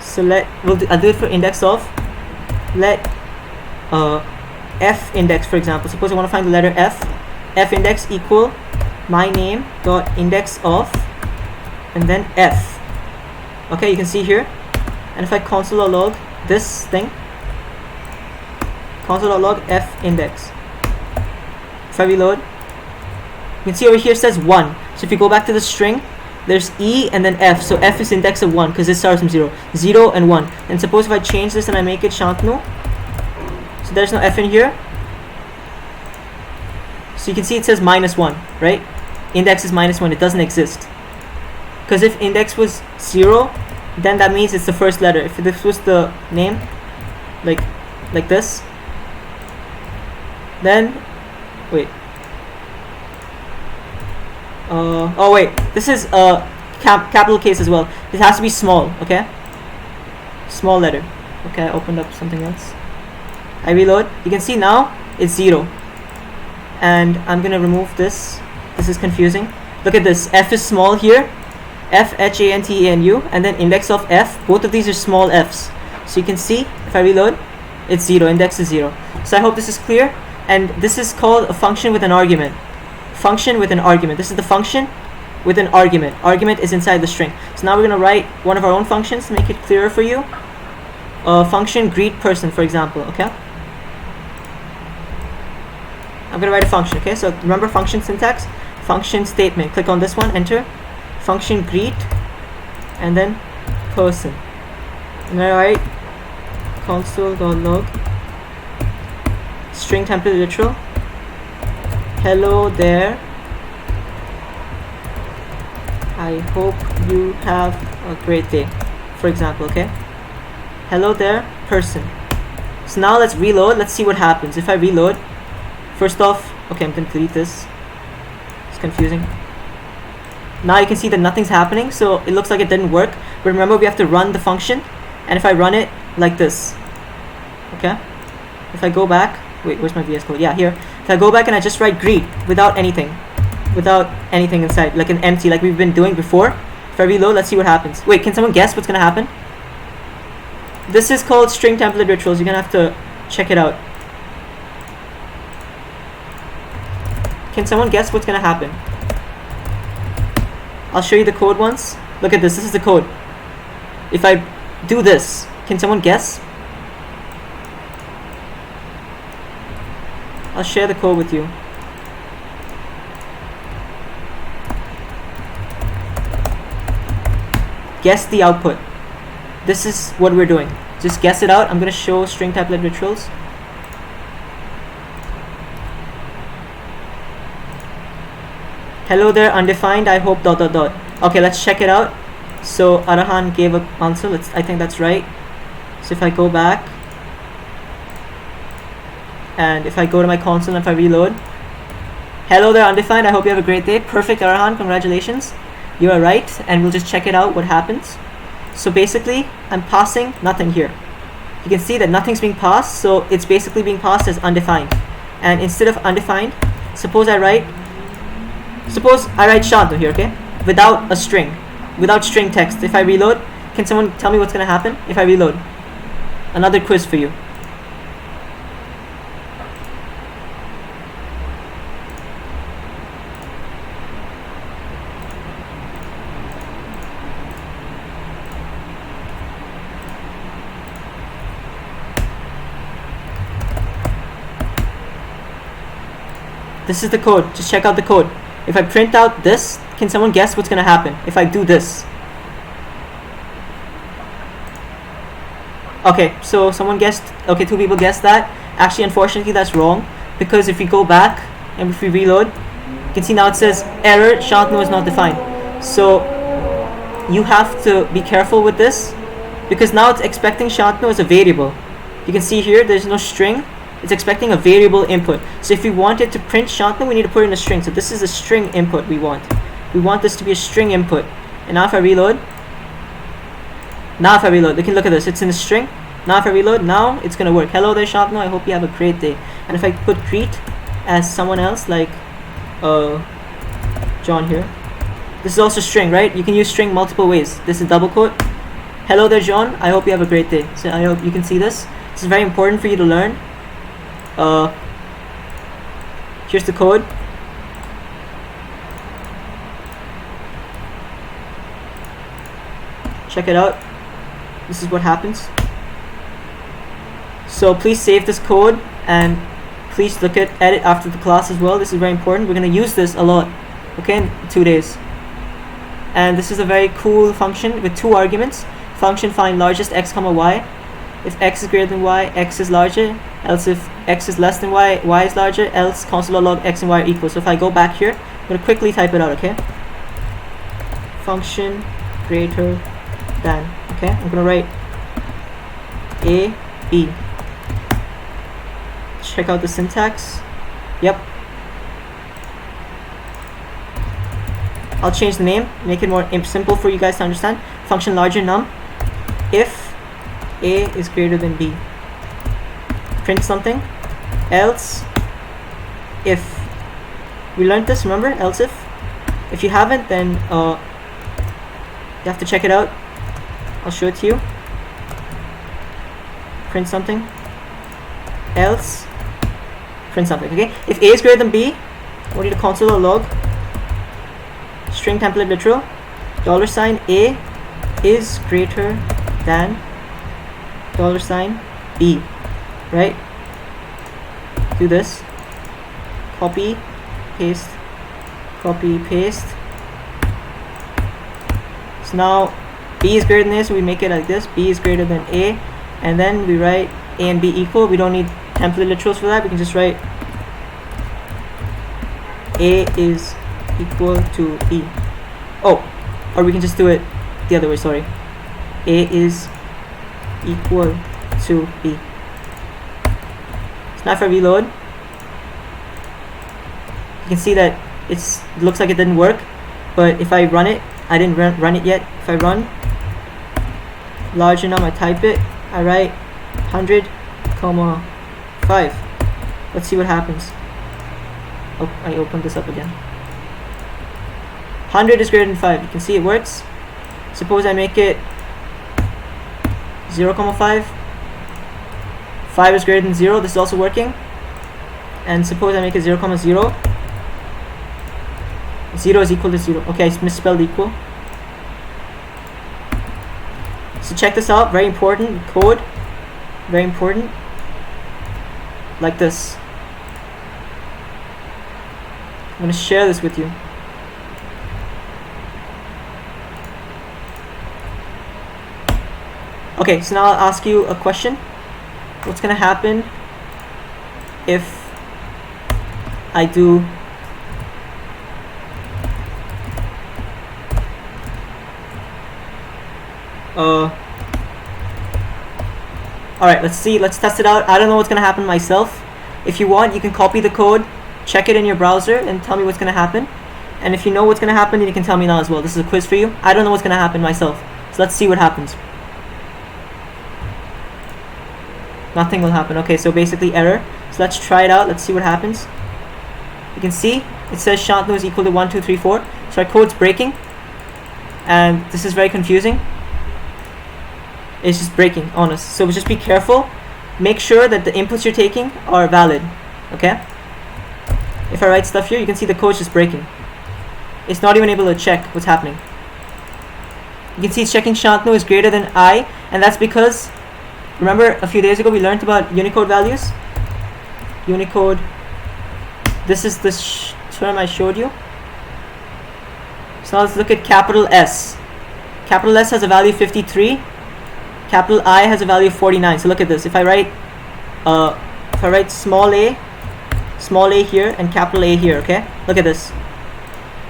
So I'll do it for index of. Let f index, for example. Suppose I want to find the letter f. F index equal my name dot index of and then f. Okay, you can see here. And if I console.log this thing, console.log f index. If I reload, you can see over here it says 1. So if you go back to the string, there's e and then f. So f is index of 1 because it starts from 0. 0 and 1. And suppose if I change this and I make it Shantanu, so there's no f in here. So you can see it says -1, right? Index is -1. It doesn't exist. Because if index was 0, then that means it's the first letter. If this was the name, like this, then wait. Oh wait, this is capital case as well. It has to be small, okay? Small letter. Okay, I opened up something else. I reload. You can see now it's 0. And I'm gonna remove this. This is confusing. Look at this. F is small here. F, H-A-N-T-A-N-U, and then index of f. Both of these are small f's. So you can see, if I reload, it's 0. Index is 0. So I hope this is clear. And this is called a function with an argument. Function with an argument. This is the function with an argument. Argument is inside the string. So now we're going to write one of our own functions to make it clearer for you. Function greet person, for example, okay? I'm going to write a function, okay? So remember function syntax? Function statement. Click on this one, enter. Function greet, and then person. And then I write console.log string template literal. Hello there. I hope you have a great day. For example, okay? Hello there, person. So now let's reload. Let's see what happens. If I reload, first off, okay, I'm going to delete this. It's confusing. Now you can see that nothing's happening, so it looks like it didn't work. But remember, we have to run the function. And if I run it like this, okay? If I go back, wait, where's my VS Code? Yeah, here. If I go back and I just write greet without anything inside, like an empty, like we've been doing before. If I reload, let's see what happens. Wait, can someone guess what's gonna happen? This is called string template rituals. You're gonna have to check it out. Can someone guess what's gonna happen? I'll show you the code once. Look at this. This is the code. If I do this, can someone guess? I'll share the code with you. Guess the output. This is what we're doing. Just guess it out. I'm going to show string template rituals. Hello there, undefined. I hope ... Okay, let's check it out. So Arahan gave an answer. I think that's right. So if I go back, and if I go to my console and if I reload, Hello there, undefined. I hope you have a great day. Perfect, Arhan. Congratulations. You are right, and we'll just check it out what happens. So basically, I'm passing nothing here. You can see that nothing's being passed, so it's basically being passed as undefined. And instead of undefined, suppose I write Shantanu here, okay? Without a string, without string text. If I reload, can someone tell me what's gonna happen if I reload? Another quiz for you. This is the code. Just check out the code. If I print out this, can someone guess what's gonna happen if I do this? Okay, so someone guessed. Okay, 2 people guessed that. Actually, unfortunately, that's wrong, because if we go back and if we reload, you can see now it says error, Shantanu is not defined. So you have to be careful with this, because now it's expecting Shantanu as a variable. You can see here there's no string. It's expecting a variable input. So if we want it to print Shantanu, we need to put in a string. So this is a string input we want. We want this to be a string input. And now if I reload, you can look at this. It's in a string. Now if I reload, now it's gonna work. Hello there, Shantanu. I hope you have a great day. And if I put greet as someone else, like John here, this is also string, right? You can use string multiple ways. This is double quote. Hello there, John. I hope you have a great day. So I hope you can see this. This is very important for you to learn. Here's the code. Check it out. This is what happens. So please save this code and please look at it after the class as well. This is very important. We're going to use this a lot, okay, in 2 days. And this is a very cool function with 2 arguments. Function find largest x comma y. If x is greater than y, x is larger. Else if x is less than y, y is larger. Else constant log x and y are equal. So if I go back here, I'm going to quickly type it out, okay? Function greater than, okay? I'm going to write a, b. Check out the syntax. Yep. I'll change the name, make it more simple for you guys to understand. Function larger num. If a is greater than b, print something. Else if. We learned this, remember? Else if you haven't, then you have to check it out. I'll show it to you. Print something. Else print something, okay? If a is greater than b, we need a console log string template literal $ a is greater than $b, right? Do this. Copy, paste. So now b is greater than a, so we make it like this. B is greater than a, and then we write a and b equal. We don't need template literals for that. We can just write a is equal to b. Oh, or we can just do it the other way, sorry. A is equal to b. So now if I reload, you can see that it looks like it didn't work, but if I run it, I didn't run it yet. If I run large enough, I type it, I write 100, 5. Let's see what happens. Oh, I opened this up again. 100 is greater than 5. You can see it works. Suppose I make it 0, 5. 5 is greater than 0. This is also working. And suppose I make it 0, 0. 0 is equal to 0. Okay, I misspelled equal. So check this out. Very important code. Very important. Like this. I'm going to share this with you. Okay, so now I'll ask you a question. What's going to happen if I do alright, let's see, let's test it out. I don't know what's gonna happen myself. If you want, you can copy the code check it in your browser and tell me what's going to happen. And if you know what's going to happen, then you can tell me now as well. This is a quiz for you. I don't know what's going to happen myself. So let's see what happens. Nothing will happen. Okay, so basically error. So let's try it out. Let's see what happens. You can see it says Shantanu is equal to 1, 2, 3, 4. So our code's breaking. And this is very confusing. It's just breaking on us. So just be careful. Make sure that the inputs you're taking are valid. Okay? If I write stuff here, you can see the code's just breaking. It's not even able to check what's happening. You can see it's checking Shantanu is greater than I, and that's because, remember a few days ago we learned about Unicode values? Unicode, this is the term I showed you. So now let's look at capital S. Capital S has a value of 53. Capital I has a value of 49. So look at this. If I write small a here and capital A here, okay? Look at this.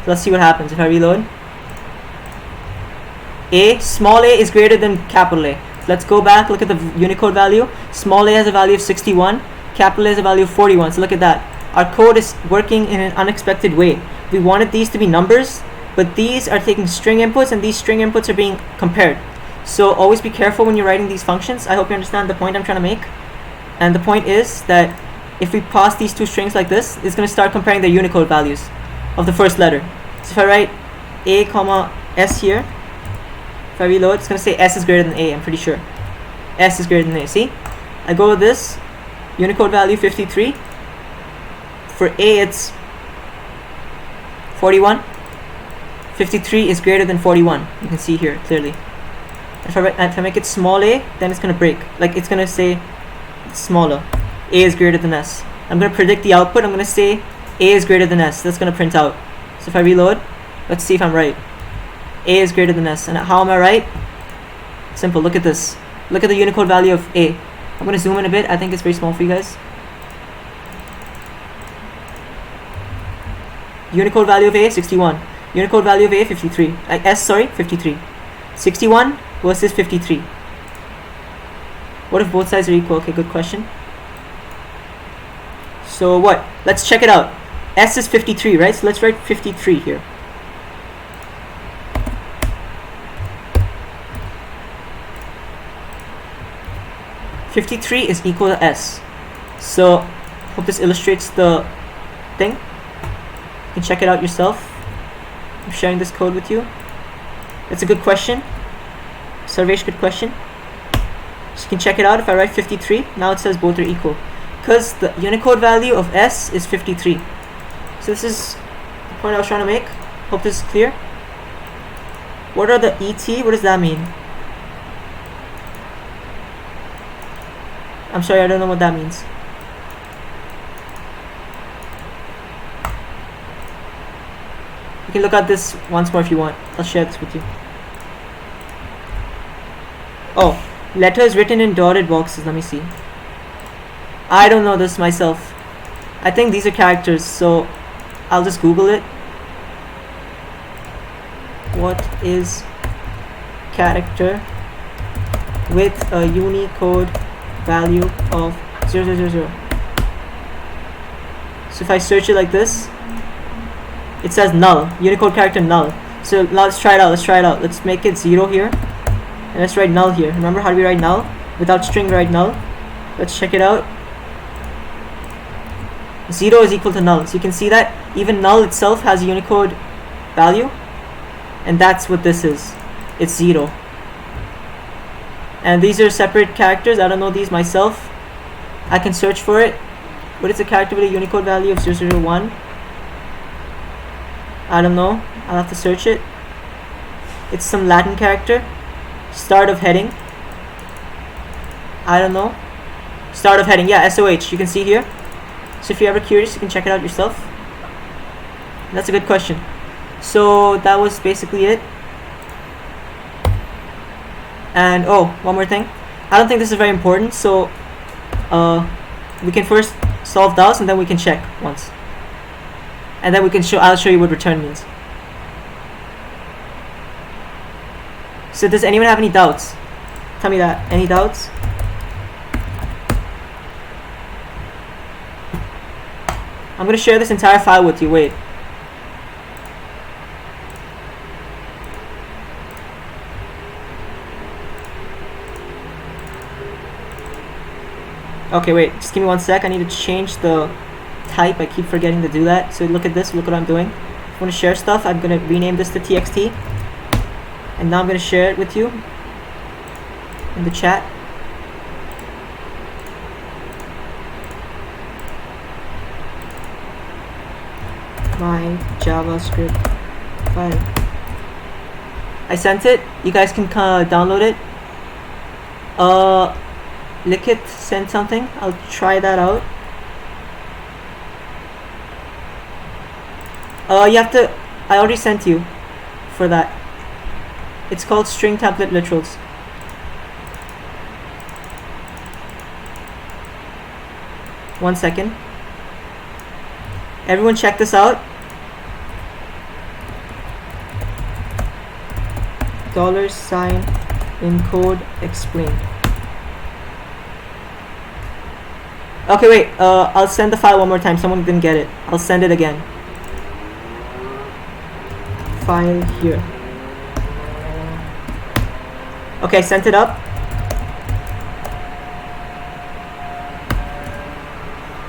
So let's see what happens if I reload. Small a is greater than capital A. So let's go back, look at the Unicode value. Small a has a value of 61. Capital A has a value of 41. So look at that. Our code is working in an unexpected way. We wanted these to be numbers, but these are taking string inputs, and these string inputs are being compared. So always be careful when you're writing these functions. I hope you understand the point I'm trying to make. And the point is that if we pass these two strings like this, it's going to start comparing their Unicode values of the first letter. So if I write a comma s here, if I reload, it's going to say s is greater than a. I'm pretty sure s is greater than a. See, I go with this Unicode value 53. For a it's 41. 53 is greater than 41. You can see here clearly. If I make it small a, then it's going to break. Like it's going to say it's smaller. A is greater than s. I'm going to predict the output. I'm going to say a is greater than s. That's going to print out. So if I reload, let's see if I'm right. A is greater than s. And how am I right? Simple. Look at this. Look at the Unicode value of a. I'm going to zoom in a bit. I think it's very small for you guys. Unicode value of a 61. Unicode value of a 53. S, sorry, 53. 61 versus 53. What if both sides are equal? Okay, good question. So what? Let's check it out. S is 53, right? So let's write 53 here. (53) is equal to S. So hope this illustrates the thing. You can check it out yourself. I'm sharing this code with you. It's a good question. Sarvesh, good question. So you can check it out. If I write 53, now it says both are equal, because the Unicode value of S is 53. So this is the point I was trying to make. Hope this is clear. What are the ET? What does that mean? I'm sorry, I don't know what that means. You can look at this once more if you want. I'll share this with you. Oh, letters written in dotted boxes. Let me see. I don't know this myself. I think these are characters, so I'll just Google it. What is character with a Unicode value of 0000? So if I search it like this, it says null. Unicode character null. So now let's try it out. Let's make it 0 here, and let's write null here. Remember how do we write null? Without string, write null. Let's check it out. 0 is equal to null. So you can see that even null itself has a Unicode value, and that's what this is. It's 0. And these are separate characters. I don't know these myself. I can search for it. What is a character with a Unicode value of 001? I don't know. I'll have to search it. It's some Latin character. Start of heading. I don't know. Start of heading. Yeah, SOH. You can see here. So if you're ever curious, you can check it out yourself. That's a good question. So that was basically it. And oh, one more thing. I don't think this is very important, so we can first solve those and then we can check once. And then we can I'll show you what return means. So does anyone have any doubts? Tell me that. Any doubts? I'm gonna share this entire file with you. Wait. Okay, wait, just give me 1 sec. I need to change the type. I keep forgetting to do that. So look at this, look what I'm doing. If I want to share stuff, I'm going to rename this to txt. And now I'm going to share it with you in the chat. My JavaScript file. I sent it. You guys can download it. Likit sent something. I'll try that out. You have to. I already sent you for that. It's called string template literals. One second. Everyone check this out. $sign encode explain. Okay, wait. I'll send the file one more time. Someone didn't get it. I'll send it again. File here. Okay, sent it up.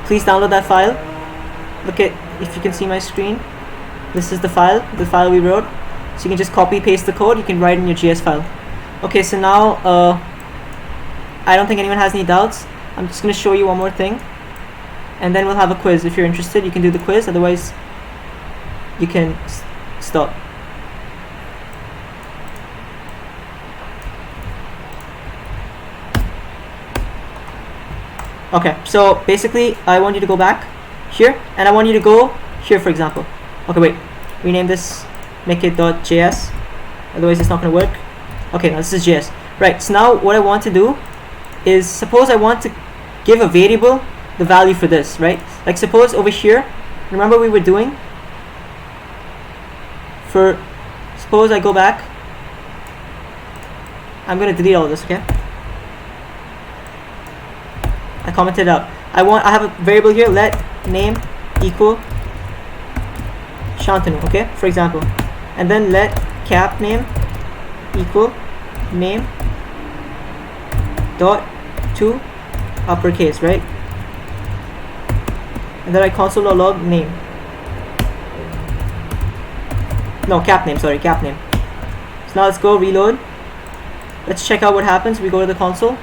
Please download that file. Look at, if you can see my screen. This is the file we wrote. So you can just copy paste the code. You can write in your JS file. Okay, so now I don't think anyone has any doubts. I'm just going to show you one more thing, and then we'll have a quiz. If you're interested, you can do the quiz. Otherwise, you can stop. Okay, so basically, I want you to go back here, and I want you to go here, for example. Okay, wait. Rename this, make it .js. Otherwise, it's not going to work. Okay, now this is JS. Right, so now what I want to do is, suppose I want to give a variable the value for this, right? Like suppose over here, remember we were doing for, suppose I go back, I'm going to delete all of this, okay? I commented out. I have a variable here, let name equal Shantanu, okay? For example. And then let cap name equal name dot to uppercase, right? And then I console.log name. No, cap name, sorry, cap name. So now let's go reload. Let's check out what happens. We go to the console.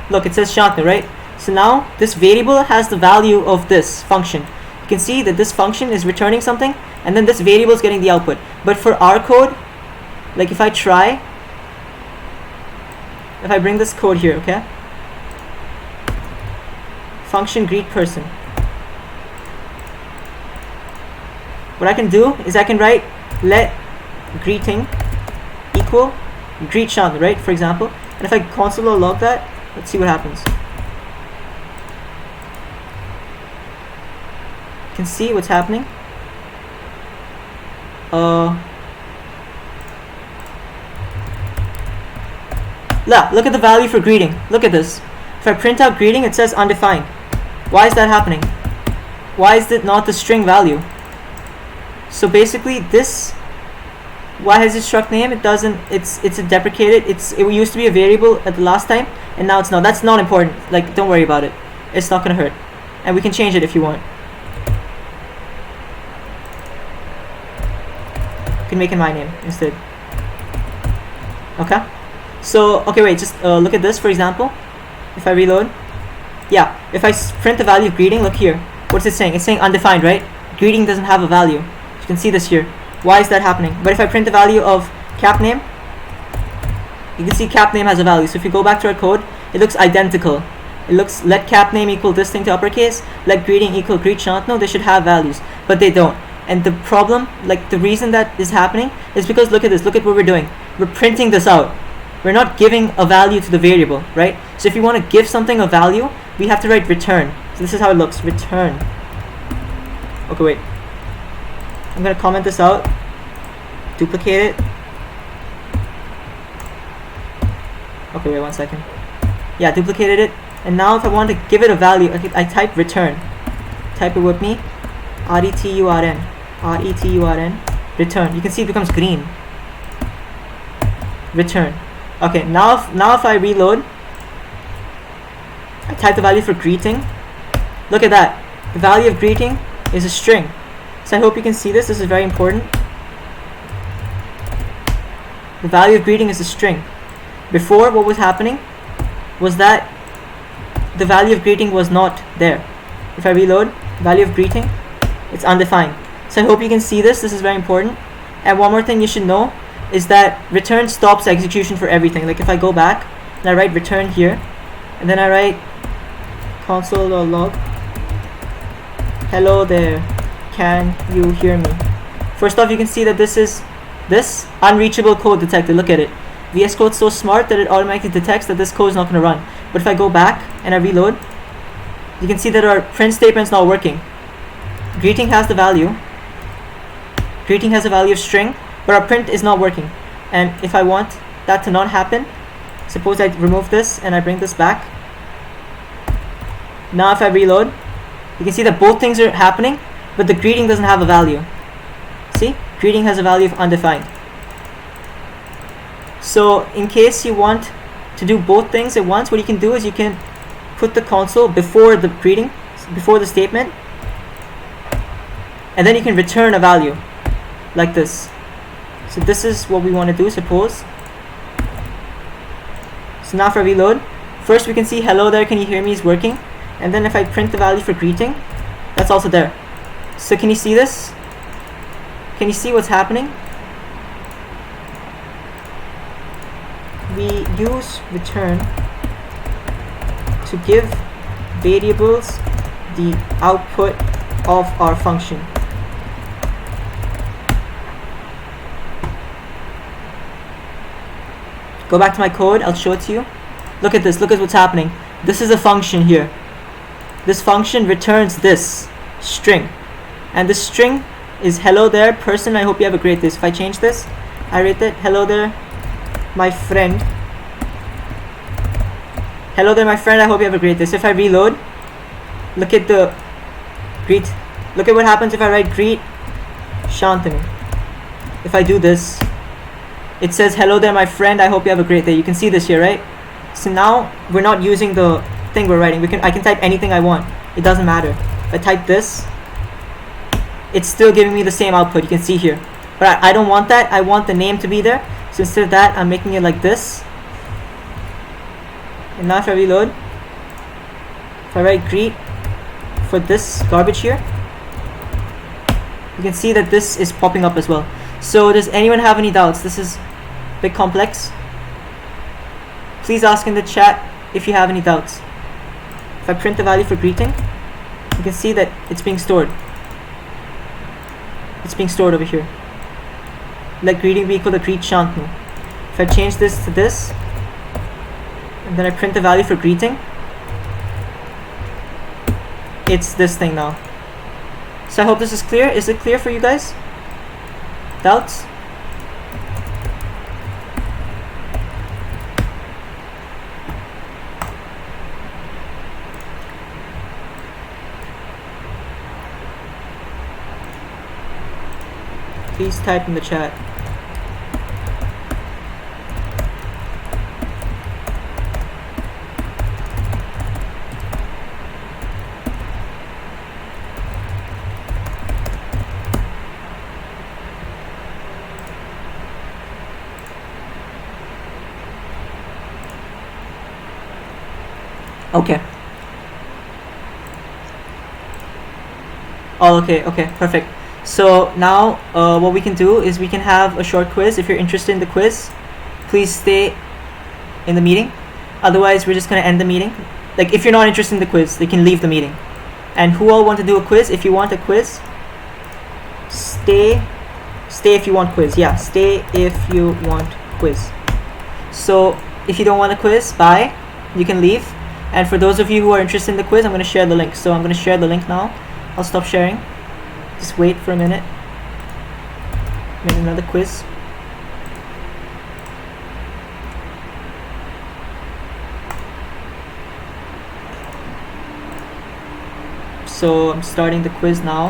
Look, it says Shantanu, right? So now this variable has the value of this function. You can see that this function is returning something, and then this variable is getting the output. But for our code, like if I bring this code here, okay? Function greet person. What I can do is I can write let greeting equal greet Shantanu, right? For example. And if I console.log that, let's see what happens. You can see what's happening. Look at the value for greeting. Look at this. If I print out greeting, it says undefined. Why is that happening? Why is it not the string value? So basically this, why has it struck name? It doesn't, it's a deprecated, it used to be a variable at the last time, and now it's not. That's not important. Like, don't worry about it. It's not gonna hurt. And we can change it if you want. You can make it my name instead. Okay? So, okay, wait, just look at this, for example. If I reload, yeah, if I print the value of greeting, look here. What's it saying? It's saying undefined, right? Greeting doesn't have a value. You can see this here. Why is that happening? But if I print the value of cap name, you can see cap name has a value. So if you go back to our code, it looks identical. It looks let cap name equal this thing to uppercase, let greeting equal greet Shantanu. They should have values, but they don't. And the problem, like the reason that is happening is because look at this. Look at what we're doing. We're printing this out. We're not giving a value to the variable, right? So if you want to give something a value, we have to write return. So this is how it looks, return. Okay, wait. I'm going to comment this out, duplicate it. Okay, wait 1 second. Yeah, duplicated it. And now if I want to give it a value, I type return. Type it with me. RETURN. RETURN. Return. You can see it becomes green. Return. Okay, now if I reload, I type the value for greeting. Look at that. The value of greeting is a string. So I hope you can see this. This is very important. The value of greeting is a string. Before, what was happening was that the value of greeting was not there. If I reload, value of greeting, it's undefined. So I hope you can see this. This is very important. And one more thing you should know is that return stops execution for everything. Like if I go back and I write return here, and then I write console.log, hello there, can you hear me? First off, you can see that this unreachable code detected. Look at it. VS Code's so smart that it automatically detects that this code is not going to run. But if I go back and I reload, you can see that our print statement is not working. Greeting has the value. Greeting has a value of string, but our print is not working. And if I want that to not happen, suppose I remove this and I bring this back. Now if I reload, you can see that both things are happening, but the greeting doesn't have a value. See? Greeting has a value of undefined. So in case you want to do both things at once, what you can do is you can put the console before the greeting, before the statement, and then you can return a value like this. So this is what we want to do, suppose. So now if I reload, first we can see hello there, can you hear me is working. And then if I print the value for greeting, that's also there. So can you see this? Can you see what's happening? We use return to give variables the output of our function. Go back to my code, I'll show it to you. Look at this, look at what's happening. This is a function here. This function returns this string. And this string is hello there, person, I hope you have a great day. So if I change this, I rate it, hello there, my friend. Hello there, my friend, I hope you have a great day. So if I reload, look at the greet. Look at what happens if I write greet Shantanu. If I do this, it says hello there, my friend, I hope you have a great day. You can see this here, right? So now we're not using the thing we're writing. I can type anything I want. It doesn't matter. If I type this, it's still giving me the same output. You can see here. But I don't want that. I want the name to be there. So instead of that, I'm making it like this. And now if I reload, if I write greet for this garbage here, you can see that this is popping up as well. So does anyone have any doubts? This is a bit complex. Please ask in the chat if you have any doubts. If I print the value for greeting, you can see that it's being stored. It's being stored over here. Let greeting be equal to greet Shantanu. If I change this to this, and then I print the value for greeting, it's this thing now. So I hope this is clear. Is it clear for you guys? Doubts? Please type in the chat. Okay. Oh, okay, perfect. So now what we can do is we can have a short quiz. If you're interested in the quiz, please stay in the meeting. Otherwise, we're just going to end the meeting. Like, if you're not interested in the quiz, they can leave the meeting. And who all want to do a quiz? If you want a quiz, stay if you want quiz. Yeah, stay if you want quiz. So if you don't want a quiz, bye. You can leave. And for those of you who are interested in the quiz, I'm going to share the link. So I'm going to share the link now. I'll stop sharing. Just wait for a minute. Make another quiz. So I'm starting the quiz now.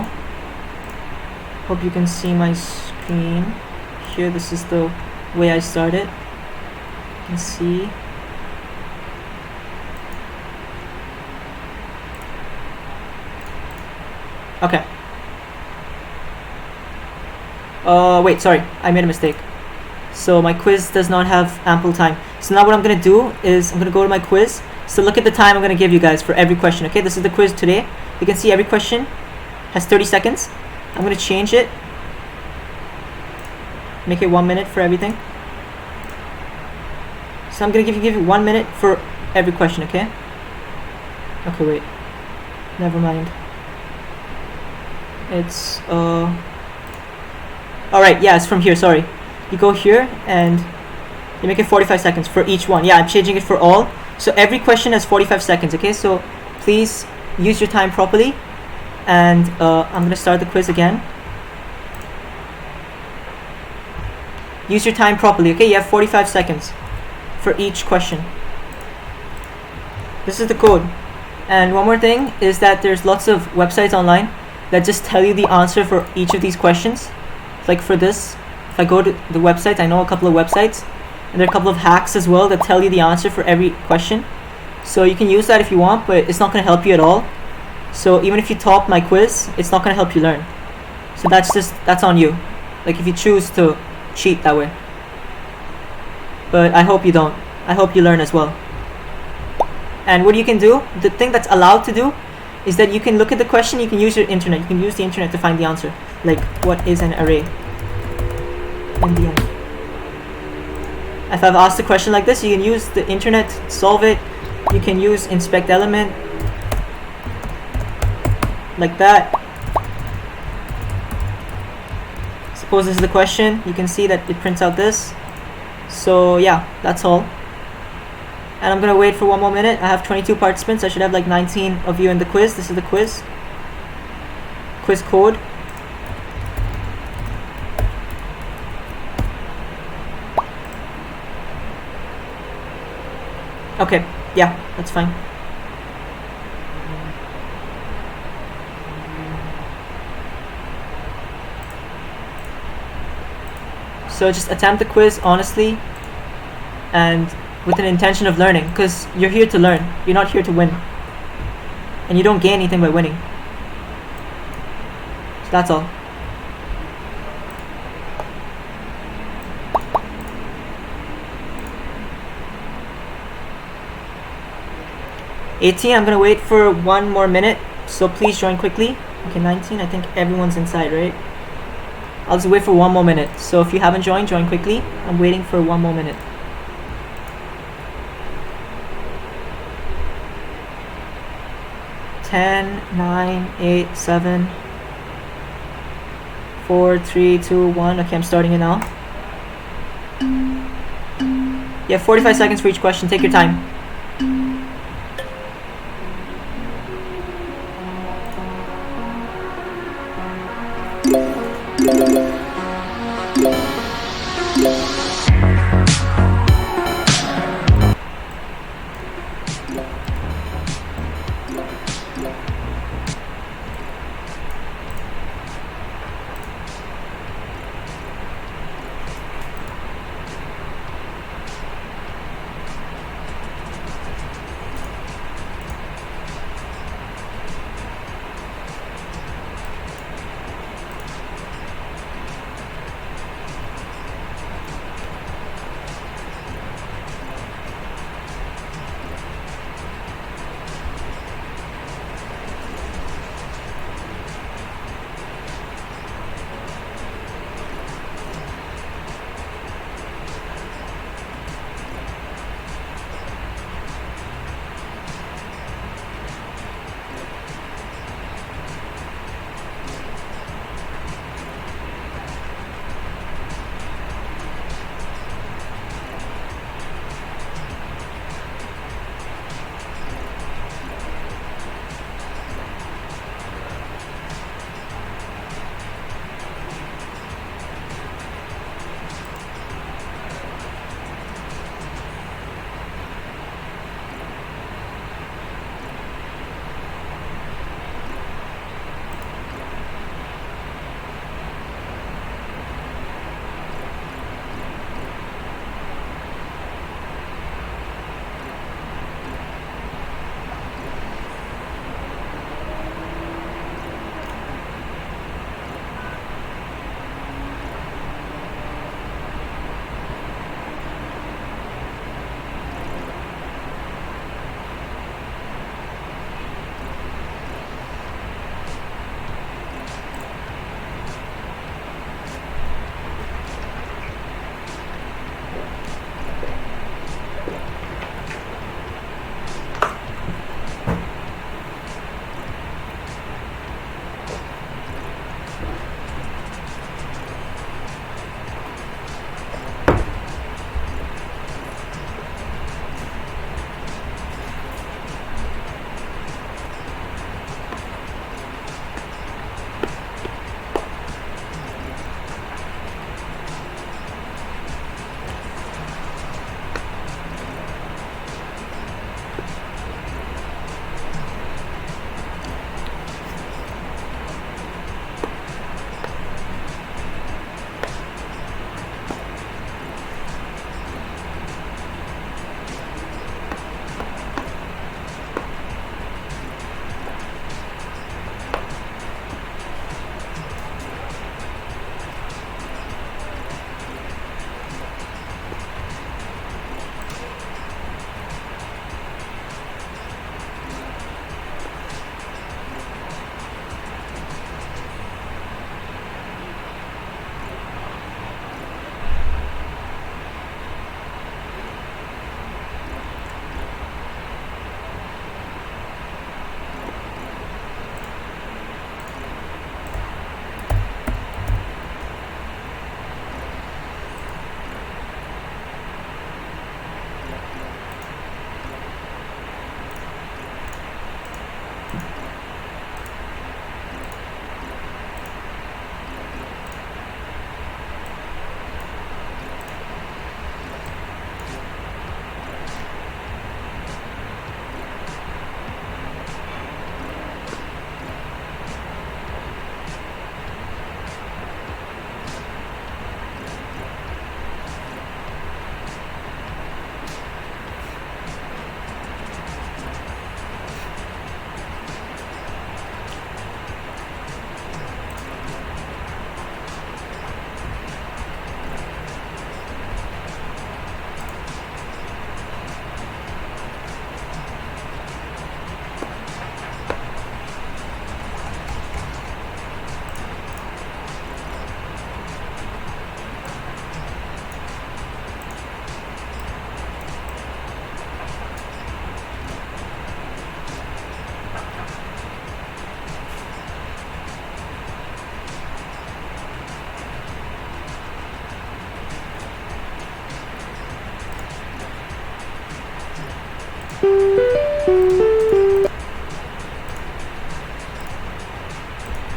Hope you can see my screen here. This is the way I start it. You can see. Okay. Wait, sorry, I made a mistake. So my quiz does not have ample time. So now what I'm gonna do is I'm gonna go to my quiz. So look at the time I'm gonna give you guys for every question. Okay, this is the quiz today. You can see every question has 30 seconds. I'm gonna change it. Make it 1 minute for everything. So I'm gonna give you 1 minute for every question. Okay. Okay, wait. Never mind. It's Alright, yeah, it's from here, sorry. You go here and you make it 45 seconds for each one. Yeah, I'm changing it for all. So every question has 45 seconds, okay? So please use your time properly. And I'm gonna start the quiz again. Use your time properly, okay? You have 45 seconds for each question. This is the code. And one more thing is that there's lots of websites online that just tell you the answer for each of these questions. Like for this, if I go to the website, I know a couple of websites, and there are a couple of hacks as well that tell you the answer for every question. So you can use that if you want, but it's not going to help you at all. So even if you top my quiz, it's not going to help you learn. So that's on you. Like if you choose to cheat that way. But I hope you don't. I hope you learn as well. And what you can do, the thing that's allowed to do, is that you can look at the question, you can use your internet. You can use the internet to find the answer. Like, what is an array? In the end. If I've asked a question like this, you can use the internet to solve it. You can use inspect element. Like that. Suppose this is the question. You can see that it prints out this. So yeah, that's all. And I'm gonna wait for 1 more minute. I have 22 participants. I should have like 19 of you in the quiz. This is the quiz. Quiz code. Okay, yeah, that's fine. So just attempt the quiz honestly and with an intention of learning, because you're here to learn. You're not here to win. And you don't gain anything by winning. So that's all. I'm gonna wait for 1 more minute, so please join quickly. Okay, 19, I think everyone's inside, right? I'll just wait for 1 more minute. So if you haven't joined, join quickly. I'm waiting for 1 more minute. 10, 9, 8, 7, 4, 3, 2, 1. Okay, I'm starting it now. You have 45 seconds for each question. Take your time.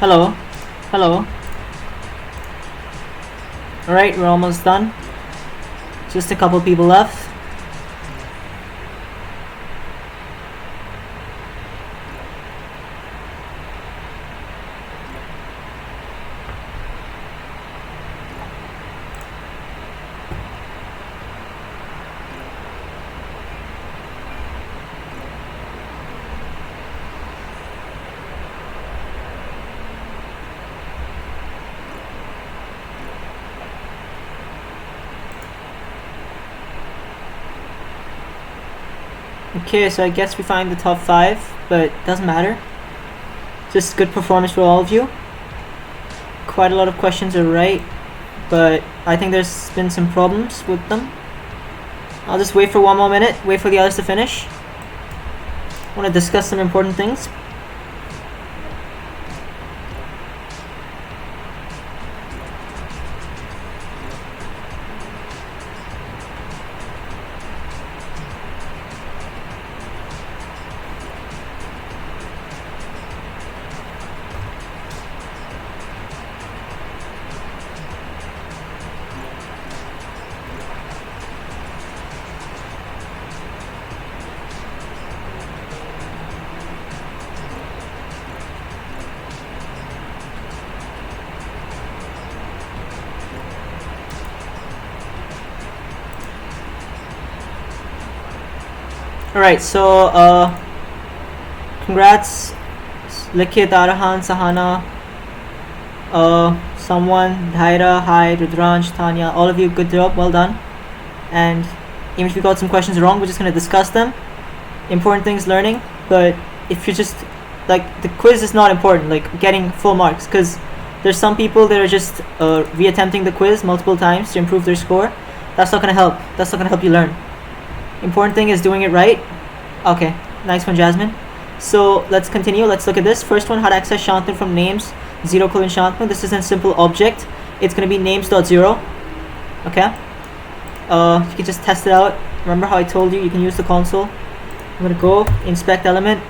Hello. Hello. Alright, we're almost done. Just a couple people left. Okay, so I guess we find the top 5, but doesn't matter. Just good performance for all of you. Quite a lot of questions are right, but I think there's been some problems with them. I'll just wait for 1 more minute, wait for the others to finish. I want to discuss some important things. Alright, so congrats Likit, Arahan, Sahana, someone, Dhaira, Hi, Rudranj, Tanya, all of you, good job, well done. And even if you got some questions wrong, we're just going to discuss them. Important things learning, but if you just, like, the quiz is not important, like getting full marks, because there's some people that are just reattempting the quiz multiple times to improve their score. That's not going to help. That's not going to help you learn. Important thing is doing it right. Okay, nice one, Jasmine. So let's continue. Let's look at this. First one, how to access Shantanu from names. 0 colon Shantanu. This is a simple object. It's going to be names.0. Okay. You can just test it out. Remember how I told you can use the console. I'm going to go inspect element.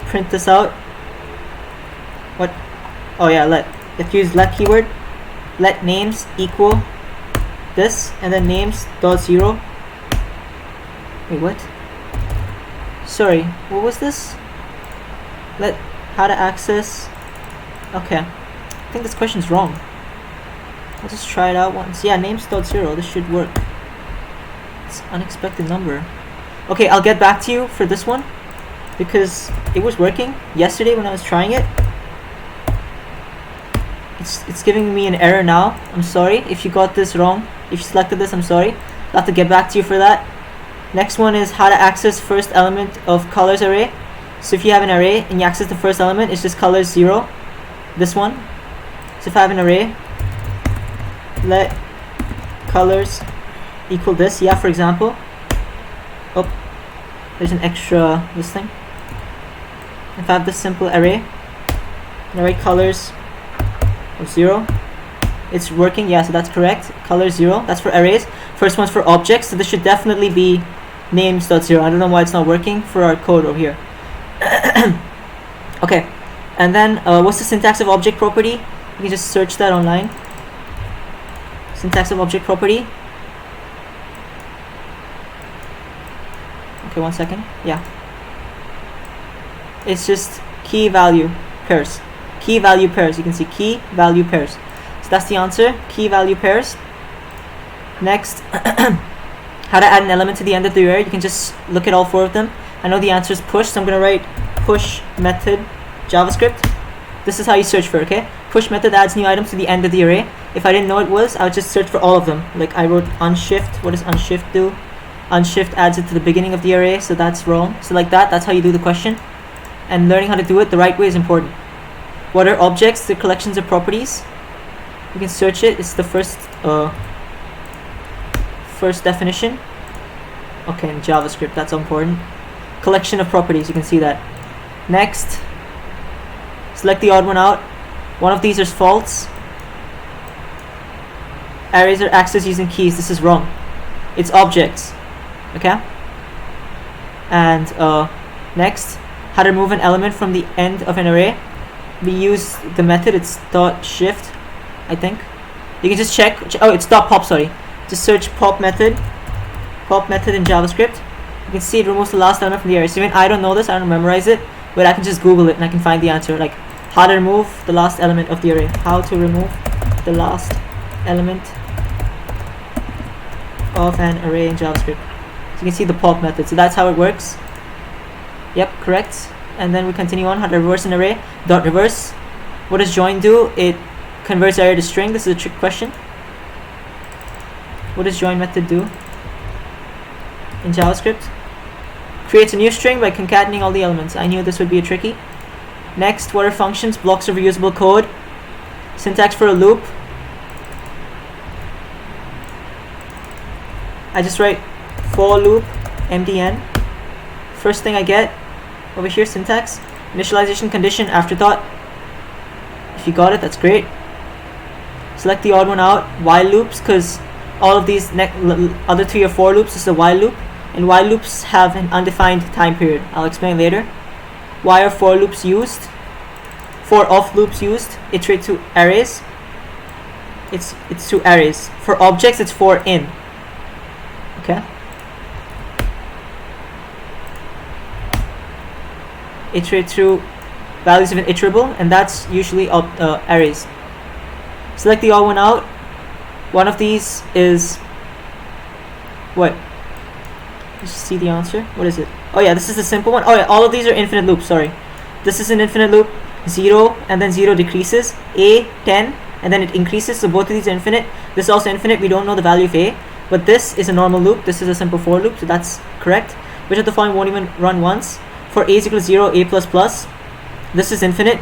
Print this out. What? Oh yeah, if you use let keyword, let names equal this, and then names.0. Wait, what? Sorry, what was this? Let how to access. Okay, I think this question's wrong. I'll just try it out once. Yeah, names.0. This should work. It's unexpected number. Okay, I'll get back to you for this one because it was working yesterday when I was trying it. It's giving me an error now. I'm sorry if you got this wrong. If you selected this, I'm sorry. I'll have to get back to you for that. Next one is how to access first element of colors array. So if you have an array and you access the first element, it's just colors 0. This one. So if I have an array, let colors equal this. Yeah, for example. Oh, there's an extra this thing. If I have this simple array, and I write colors of 0, it's working. Yeah, so that's correct. Color 0, that's for arrays. First one's for objects, so this should definitely be names.0. I don't know why it's not working for our code over here. Okay, and then what's the syntax of object property? You can just search that online. Syntax of object property. Okay, 1 second. Yeah, it's just key value pairs. Key value pairs. You can see key value pairs. So that's the answer. Key value pairs. Next, how to add an element to the end of the array. You can just look at all 4 of them. I know the answer is push, so I'm going to write push method JavaScript. This is how you search for, okay? Push method adds new items to the end of the array. If I didn't know it was, I would just search for all of them. Like I wrote unshift. What does unshift do? Unshift adds it to the beginning of the array, so that's wrong. So like that's how you do the question. And learning how to do it the right way is important. What are objects? The collections of properties. You can search it. It's the first definition. Okay, in JavaScript, that's important. Collection of properties, you can see that. Next, select the odd one out. One of these is false. Arrays are accessed using keys. This is wrong. It's objects. Okay. And next, how to remove an element from the end of an array. we use the method. It's dot shift, I think. You can just check. Oh, it's dot pop. Sorry. Just search pop method in JavaScript. You can see it removes the last element from the array. So even I don't know this, I don't memorize it, but I can just Google it and I can find the answer. Like how to remove the last element of the array. How to remove the last element of an array in JavaScript. So you can see the pop method. So that's how it works. Yep, correct. And then we continue on. How to reverse an array. Dot reverse. What does join do? It converts array to string. This is a trick question. What does join method do in JavaScript? Creates a new string by concatenating all the elements. I knew this would be a tricky. Next, what are functions? Blocks of reusable code. Syntax for a loop. I just write for loop mdn. First thing I get over here, syntax. Initialization condition, afterthought. If you got it, that's great. Select the odd one out. While loops, because all of these other 3 or 4 loops is a while loop, and while loops have an undefined time period. I'll explain later. Why are for loops used? For off loops used. Iterate to arrays. It's to arrays. For objects, it's for in. Okay. Iterate through values of an iterable, and that's usually arrays. Select the odd one out. One of these is what? Just see the answer. What is it? Oh yeah, this is the simple one. Oh yeah, all of these are infinite loops. Sorry, this is an infinite loop. 0 and then 0 decreases. A 10 and then it increases. So both of these are infinite. This is also infinite. We don't know the value of a, but this is a normal loop. This is a simple for loop, so that's correct. Which of the following won't even run once? For a is equal to 0, a plus plus. This is infinite.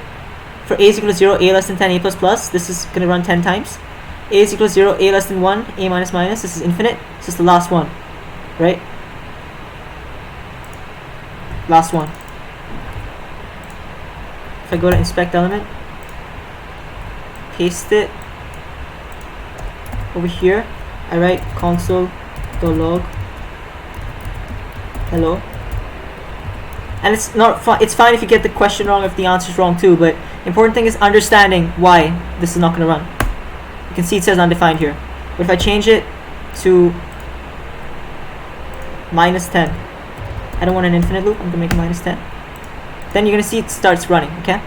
For a is equal to 0, a less than 10, a plus plus. This is going to run 10 times. A is equal to 0, a less than 1, a minus minus. This is infinite. This is the last one, right? Last one. If I go to inspect element, paste it over here, I write console.log hello. And it's not fun. It's fine if you get the question wrong, if the answer is wrong too, but important thing is understanding why this is not going to run. You can see it says undefined here, but if I change it to minus 10, I don't want an infinite loop, I'm going to make it minus 10, then you're going to see it starts running. Okay,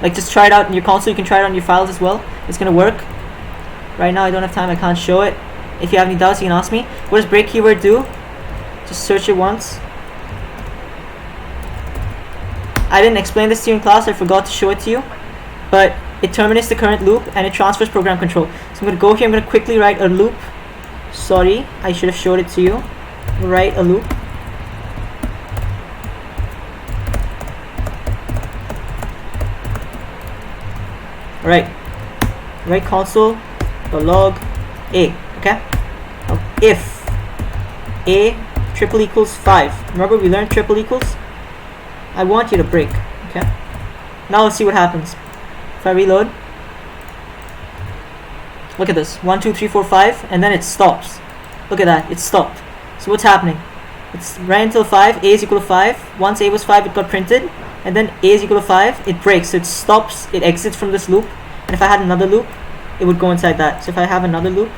like just try it out in your console. You can try it on your files as well. It's going to work. Right now I don't have time, I can't show it. If you have any doubts, you can ask me. What does break keyword do? Just search it once. I didn't explain this to you in class, I forgot to show it to you, but it terminates the current loop and it transfers program control. So I'm going to go here, I'm going to quickly write a loop. Sorry, I should have showed it to you. Write a loop. Alright, write console.log a, okay? Now, if a triple equals 5, remember we learned triple equals? I want you to break, okay? Now let's see what happens. If I reload, look at this, 1, 2, 3, 4, 5, and then it stops. Look at that, it stopped. So what's happening? It's ran until 5, a is equal to 5. Once a was 5, it got printed, and then a is equal to 5, it breaks, so it stops, it exits from this loop, and if I had another loop, it would go inside that. So if I have another loop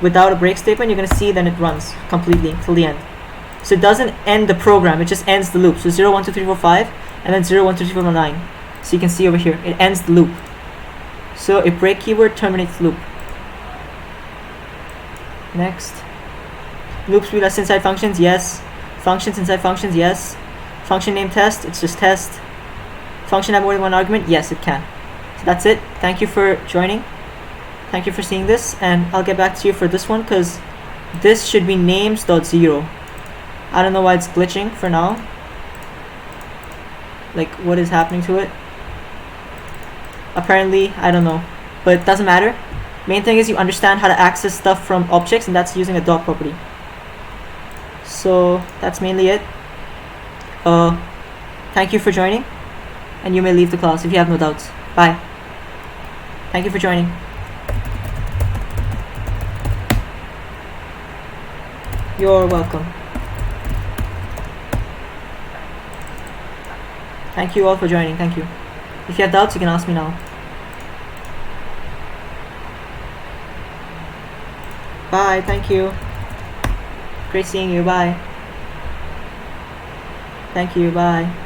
without a break statement, you're going to see then it runs completely till the end. So it doesn't end the program, it just ends the loop. So 0, 1, 2, 3, 4, 5, and then 0, 1, 2, 3, 4, 5, 9. So you can see over here, it ends the loop. So a break keyword terminates the loop. Next. Loops be less inside functions, yes. Functions inside functions, yes. Function name test, it's just test. Function have more than one argument, yes it can. So that's it. Thank you for joining. Thank you for seeing this, and I'll get back to you for this one because this should be names.0. I don't know why it's glitching for now. Like what is happening to it? Apparently, I don't know, but it doesn't matter. Main thing is you understand how to access stuff from objects, and that's using a dot property. So that's mainly it. Thank you for joining, and you may leave the class if you have no doubts. Bye. Thank you for joining. You're welcome. Thank you all for joining. Thank you. If you have doubts, you can ask me now. Bye, thank you. Great seeing you, bye. Thank you, bye.